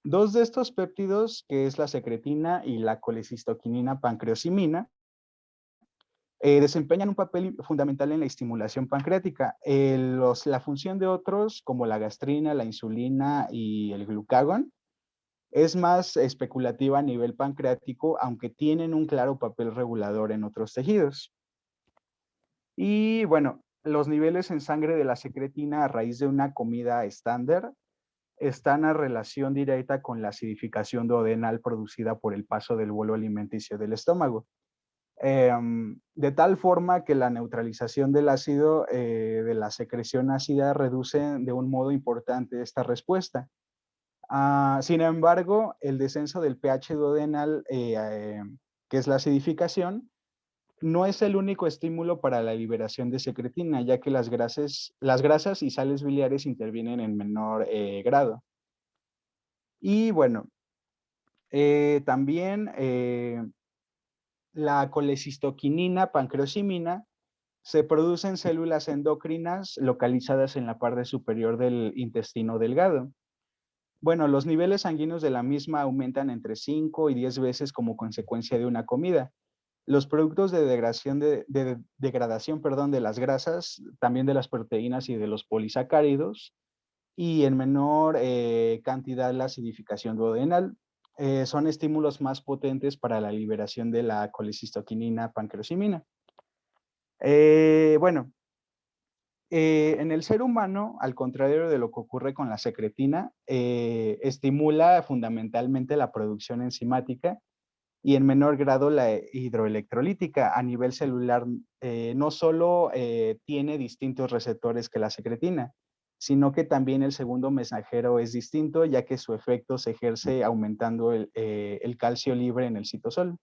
Dos de estos péptidos, que es la secretina y la colecistoquinina pancreosimina, desempeñan un papel fundamental en la estimulación pancreática. La función de otros, como la gastrina, la insulina y el glucagón, es más especulativa a nivel pancreático, aunque tienen un claro papel regulador en otros tejidos. Y bueno, los niveles en sangre de la secretina a raíz de una comida estándar están en relación directa con la acidificación duodenal producida por el paso del bolo alimenticio del estómago. De tal forma que la neutralización del ácido de la secreción ácida reduce de un modo importante esta respuesta. Sin embargo, el descenso del pH duodenal, que es la acidificación, no es el único estímulo para la liberación de secretina, ya que las grasas y sales biliares intervienen en menor grado. Y bueno, también la colecistoquinina pancreosimina se produce en células endocrinas localizadas en la parte superior del intestino delgado. Bueno, los niveles sanguíneos de la misma aumentan entre 5 y 10 veces como consecuencia de una comida. Los productos de degradación, de las grasas, también de las proteínas y de los polisacáridos, y en menor cantidad la acidificación duodenal, son estímulos más potentes para la liberación de la colecistoquinina pancreosimina. Bueno, en el ser humano, al contrario de lo que ocurre con la secretina, estimula fundamentalmente la producción enzimática y en menor grado la hidroelectrolítica. A nivel celular, no solo tiene distintos receptores que la secretina, sino que también el segundo mensajero es distinto, ya que su efecto se ejerce aumentando el calcio libre en el citosol.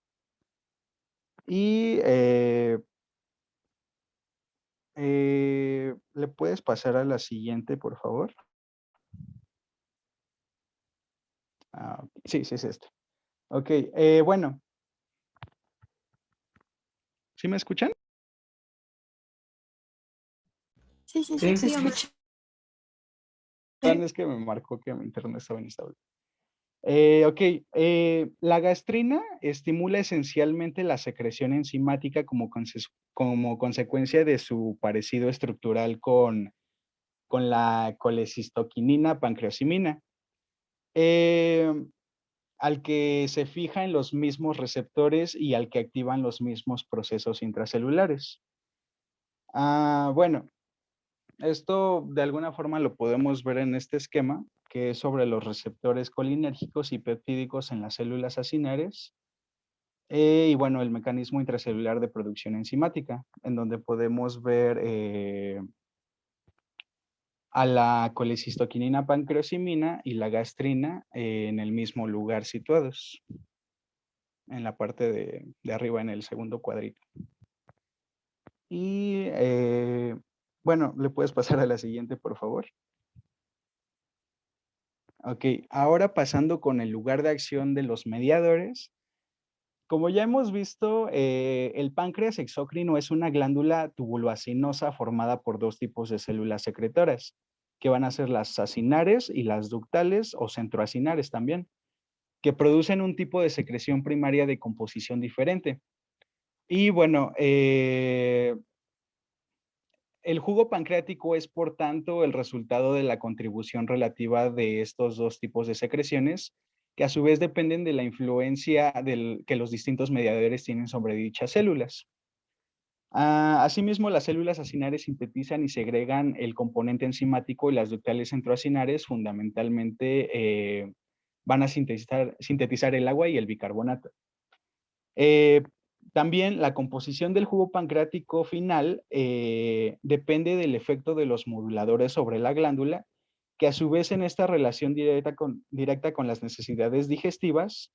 Y ¿le puedes pasar a la siguiente, por favor? Sí, sí es este. Ok, bueno. ¿Sí me escuchan? Sí, sí, Sí, sí, sí, dígame. sí. Es que me marcó que mi internet estaba inestable. Ok, la gastrina estimula esencialmente la secreción enzimática como consecuencia de su parecido estructural con la colecistoquinina pancreosimina, eh, al que se fija en los mismos receptores y al que activan los mismos procesos intracelulares. Bueno, esto de alguna forma lo podemos ver en este esquema, que es sobre los receptores colinérgicos y peptídicos en las células acinares. Y bueno, el mecanismo intracelular de producción enzimática, en donde podemos ver a la colecistoquinina pancreosimina y la gastrina en el mismo lugar situados, en la parte de arriba, en el segundo cuadrito. Y bueno, ¿le puedes pasar a la siguiente, por favor? Ok, ahora pasando con el lugar de acción de los mediadores. Como ya hemos visto, el páncreas exócrino es una glándula tubuloacinosa formada por dos tipos de células secretoras, que van a ser las acinares y las ductales o centroacinares también, que producen un tipo de secreción primaria de composición diferente. Y bueno, el jugo pancreático es, por tanto, el resultado de la contribución relativa de estos dos tipos de secreciones, que a su vez dependen de la influencia que los distintos mediadores tienen sobre dichas células. Asimismo, las células acinares sintetizan y segregan el componente enzimático y las ductales centroacinares fundamentalmente van a sintetizar el agua y el bicarbonato. También la composición del jugo pancreático final depende del efecto de los moduladores sobre la glándula, que a su vez en esta relación directa con las necesidades digestivas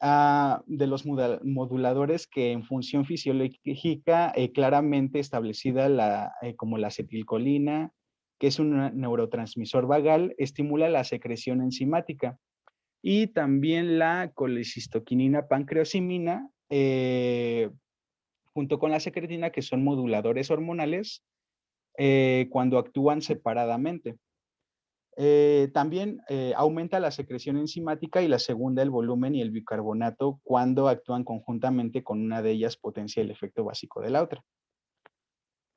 de los moduladores que en función fisiológica claramente establecida como la acetilcolina, que es un neurotransmisor vagal, estimula la secreción enzimática. Y también la colecistoquinina pancreosimina, junto con la secretina, que son moduladores hormonales cuando actúan separadamente. También aumenta la secreción enzimática y la segunda, el volumen y el bicarbonato, cuando actúan conjuntamente con una de ellas, potencia el efecto básico de la otra.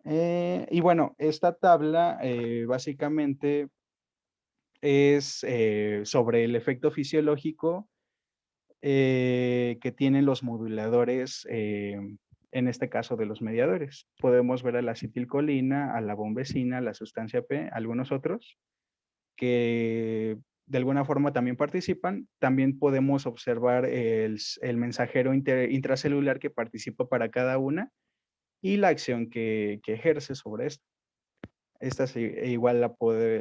Y bueno, esta tabla básicamente es sobre el efecto fisiológico que tienen los moduladores, en este caso de los mediadores. Podemos ver a la acetilcolina, a la bombecina, a la sustancia P, algunos otros que de alguna forma también participan. También podemos observar el mensajero intracelular que participa para cada una y la acción que ejerce sobre esto. Estas igual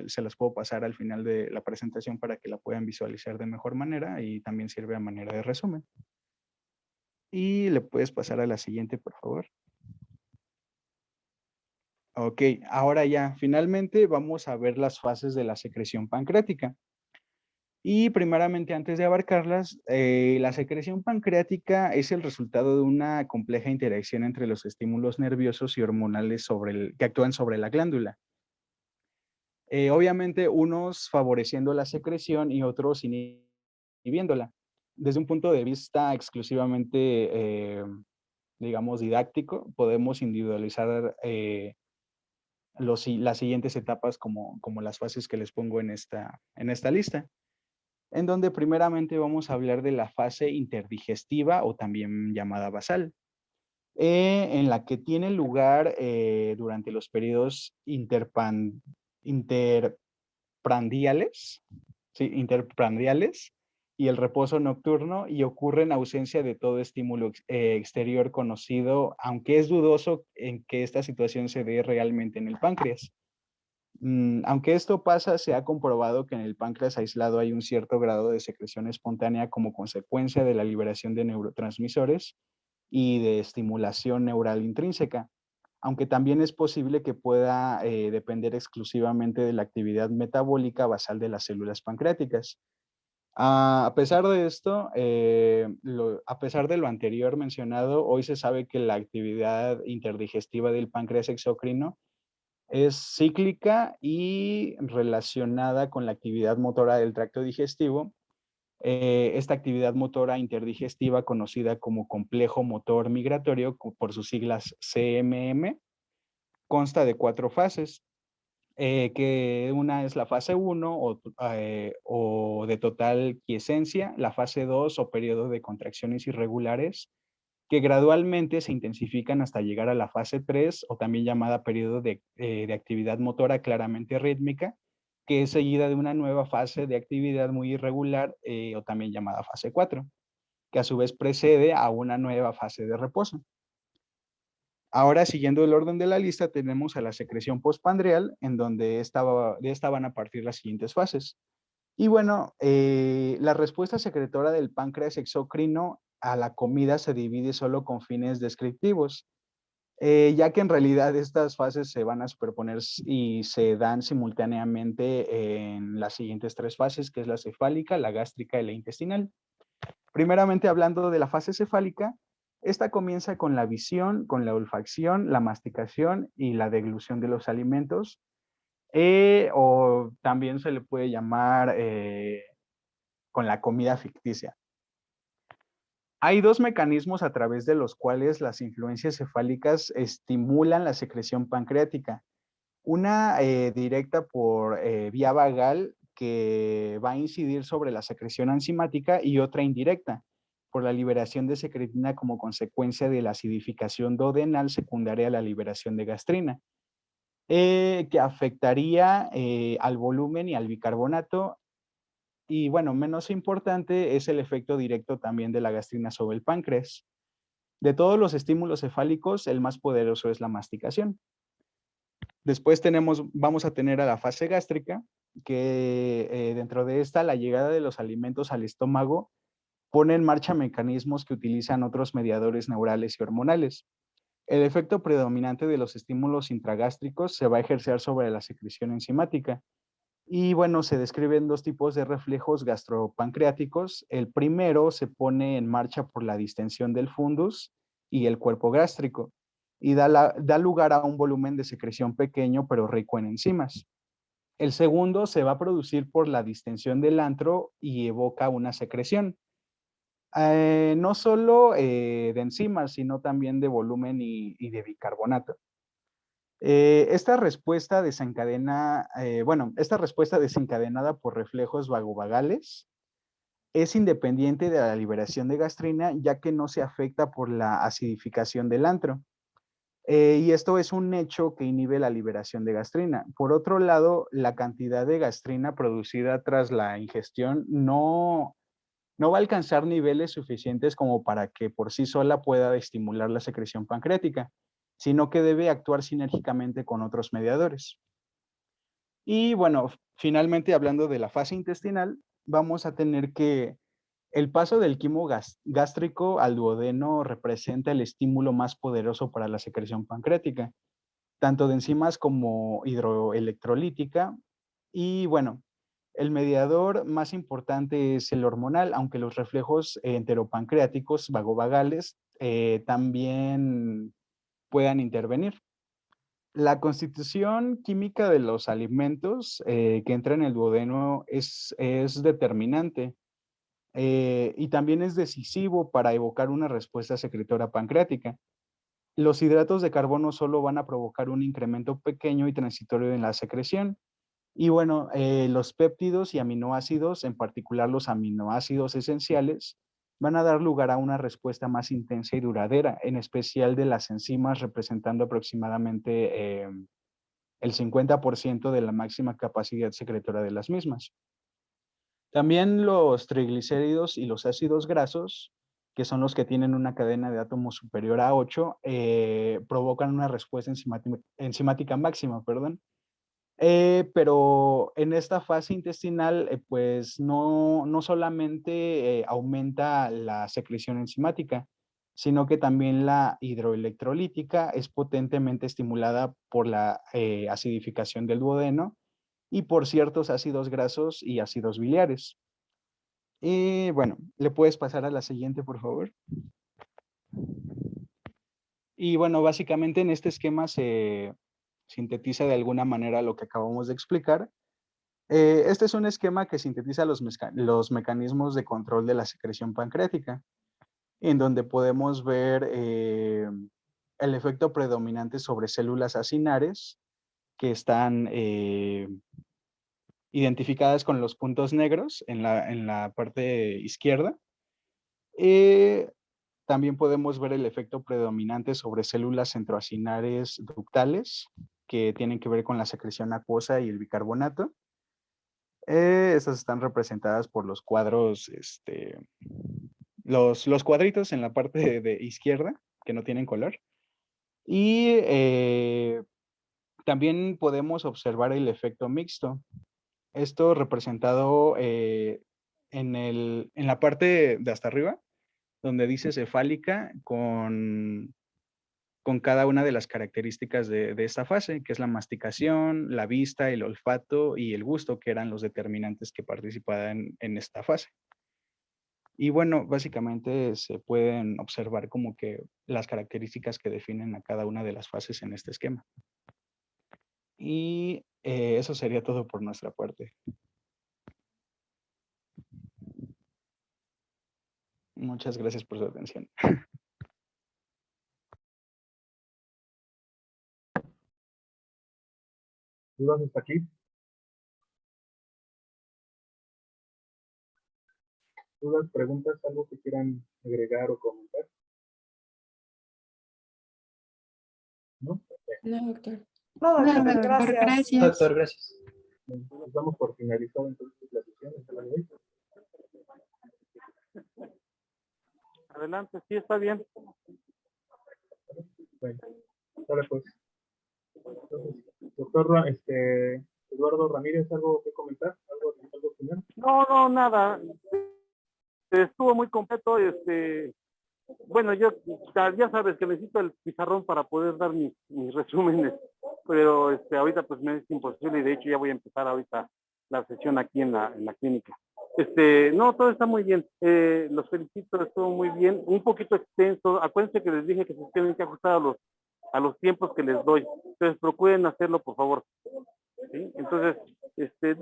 se las puedo pasar al final de la presentación para que la puedan visualizar de mejor manera y también sirve a manera de resumen. Y le puedes pasar a la siguiente, por favor. Ok, ahora ya, finalmente vamos a ver las fases de la secreción pancreática. Y primeramente, antes de abarcarlas, la secreción pancreática es el resultado de una compleja interacción entre los estímulos nerviosos y hormonales que actúan sobre la glándula. Obviamente, unos favoreciendo la secreción y otros inhibiéndola. Desde un punto de vista exclusivamente, digamos, didáctico, podemos individualizar las siguientes etapas como las fases que les pongo en esta lista, en donde primeramente vamos a hablar de la fase interdigestiva o también llamada basal, en la que tiene lugar durante los periodos interprandiales y el reposo nocturno, y ocurre en ausencia de todo estímulo exterior conocido, aunque es dudoso en que esta situación se dé realmente en el páncreas. Aunque esto pasa, se ha comprobado que en el páncreas aislado hay un cierto grado de secreción espontánea como consecuencia de la liberación de neurotransmisores y de estimulación neural intrínseca, aunque también es posible que pueda depender exclusivamente de la actividad metabólica basal de las células pancreáticas. A pesar de esto, a pesar de lo anterior mencionado, hoy se sabe que la actividad interdigestiva del páncreas exócrino es cíclica y relacionada con la actividad motora del tracto digestivo, Esta actividad motora interdigestiva, conocida como complejo motor migratorio, por sus siglas CMM, consta de 4 fases, que una es la fase 1 o de total quiesencia, la fase 2 o periodo de contracciones irregulares, que gradualmente se intensifican hasta llegar a la fase 3 o también llamada periodo de actividad motora claramente rítmica, que es seguida de una nueva fase de actividad muy irregular o también llamada fase 4, que a su vez precede a una nueva fase de reposo. Ahora, siguiendo el orden de la lista, tenemos a la secreción postpandreal, en donde de esta van a partir las siguientes fases. Y bueno, la respuesta secretora del páncreas exocrino a la comida se divide solo con fines descriptivos, ya que en realidad estas fases se van a superponer y se dan simultáneamente en las siguientes 3 fases, que es la cefálica, la gástrica y la intestinal. Primeramente, hablando de la fase cefálica, esta comienza con la visión, con la olfacción, la masticación y la deglución de los alimentos, o también se le puede llamar con la comida ficticia. Hay 2 mecanismos a través de los cuales las influencias cefálicas estimulan la secreción pancreática. Una directa por vía vagal, que va a incidir sobre la secreción enzimática, y otra indirecta por la liberación de secretina como consecuencia de la acidificación duodenal secundaria a la liberación de gastrina, que afectaría al volumen y al bicarbonato. Y bueno, menos importante es el efecto directo también de la gastrina sobre el páncreas. De todos los estímulos cefálicos, el más poderoso es la masticación. Después vamos a tener a la fase gástrica, que dentro de esta, la llegada de los alimentos al estómago pone en marcha mecanismos que utilizan otros mediadores neurales y hormonales. El efecto predominante de los estímulos intragástricos se va a ejercer sobre la secreción enzimática. Y bueno, se describen 2 tipos de reflejos gastropancreáticos. El primero se pone en marcha por la distensión del fundus y el cuerpo gástrico, y da lugar a un volumen de secreción pequeño pero rico en enzimas. El segundo se va a producir por la distensión del antro y evoca una secreción, no solo de enzimas, sino también de volumen y de bicarbonato. Esta respuesta desencadenada por reflejos vagovagales es independiente de la liberación de gastrina, ya que no se afecta por la acidificación del antro. Y esto es un hecho que inhibe la liberación de gastrina. Por otro lado, la cantidad de gastrina producida tras la ingestión no va a alcanzar niveles suficientes como para que por sí sola pueda estimular la secreción pancreática, sino que debe actuar sinérgicamente con otros mediadores. Y bueno, finalmente, hablando de la fase intestinal, vamos a tener que el paso del quimo gástrico al duodeno representa el estímulo más poderoso para la secreción pancreática, tanto de enzimas como hidroelectrolítica. Y bueno, el mediador más importante es el hormonal, aunque los reflejos enteropancreáticos vagovagales también puedan intervenir. La constitución química de los alimentos que entran en el duodeno es determinante y también es decisivo para evocar una respuesta secretora pancreática. Los hidratos de carbono solo van a provocar un incremento pequeño y transitorio en la secreción. Y bueno, los péptidos y aminoácidos, en particular los aminoácidos esenciales, van a dar lugar a una respuesta más intensa y duradera, en especial de las enzimas, representando aproximadamente el 50% de la máxima capacidad secretora de las mismas. También los triglicéridos y los ácidos grasos, que son los que tienen una cadena de átomos superior a 8, provocan una respuesta enzimática máxima, perdón. Pero en esta fase intestinal, pues no solamente aumenta la secreción enzimática, sino que también la hidroelectrolítica es potentemente estimulada por la acidificación del duodeno y por ciertos ácidos grasos y ácidos biliares. Y bueno, ¿le puedes pasar a la siguiente, por favor? Y bueno, básicamente en este esquema se sintetiza de alguna manera lo que acabamos de explicar. Este es un esquema que sintetiza los mecanismos de control de la secreción pancreática, en donde podemos ver el efecto predominante sobre células acinares que están identificadas con los puntos negros en la parte izquierda. También podemos ver el efecto predominante sobre células centroacinares ductales que tienen que ver con la secreción acuosa y el bicarbonato. Estas están representadas por los cuadros, los cuadritos en la parte de izquierda que no tienen color. Y también podemos observar el efecto mixto. Esto representado en la parte de hasta arriba, donde dice cefálica con cada una de las características de esta fase, que es la masticación, la vista, el olfato y el gusto, que eran los determinantes que participaban en esta fase. Y bueno, básicamente se pueden observar como que las características que definen a cada una de las fases en este esquema. Y eso sería todo por nuestra parte. Muchas gracias por su atención. ¿Dudas hasta aquí? ¿Dudas, preguntas, algo que quieran agregar o comentar? ¿No? No, doctor. No, No, doctor, doctor, gracias. Doctor, gracias. Bueno, pues damos por finalizado entonces la sesión. Hasta luego. Adelante, sí, está bien. Bueno, ahora pues. Entonces, doctor Eduardo Ramírez, ¿algo que comentar? ¿Algo final? No, nada. Estuvo muy completo. Bueno, yo ya sabes que necesito el pizarrón para poder dar mis resúmenes, pero ahorita pues me es imposible y de hecho ya voy a empezar ahorita la sesión aquí en la clínica. No, todo está muy bien. Los felicito, estuvo muy bien. Un poquito extenso. Acuérdense que les dije que se tienen que ajustar a los tiempos que les doy. Entonces procuren hacerlo, por favor. ¿Sí? Entonces, si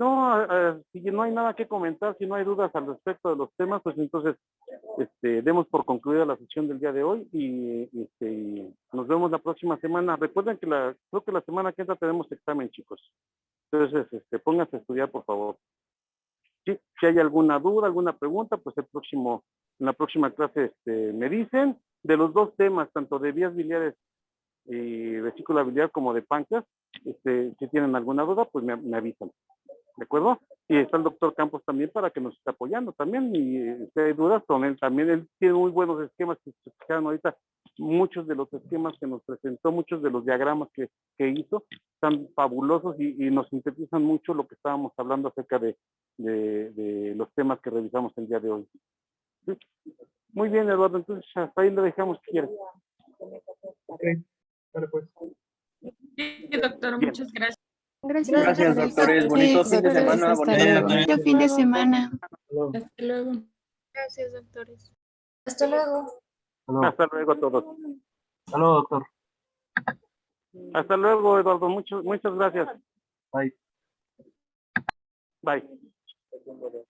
no hay nada que comentar, si no hay dudas al respecto de los temas, pues entonces demos por concluida la sesión del día de hoy y nos vemos la próxima semana. Recuerden que creo que la semana que entra tenemos examen, chicos. Entonces, pónganse a estudiar, por favor. ¿Sí? Si hay alguna duda, alguna pregunta, pues en la próxima clase me dicen. De los dos temas, tanto de vías biliares y vesícula biliar como de páncreas, si tienen alguna duda, pues me avisan. ¿De acuerdo? Y está el doctor Campos también para que nos esté apoyando también. Y si hay dudas con él también, él tiene muy buenos esquemas que se fijaron ahorita. Muchos de los esquemas que nos presentó, muchos de los diagramas que hizo, están fabulosos y nos sintetizan mucho lo que estábamos hablando acerca de los temas que revisamos el día de hoy. ¿Sí? Muy bien, Eduardo, entonces hasta ahí lo dejamos si quieres. Ok, vale pues. Sí, doctor, Bien. muchas gracias. Gracias, Gracias, doctores. Bonito fin de doctores, semana. hasta Bonito luego. Bonito fin de semana. Hasta luego. Hasta luego. Gracias, doctores. Hasta luego. Hasta luego. Hasta luego a todos. Hasta luego, doctor. Hasta luego, Eduardo. Muchas gracias. Bye. Bye.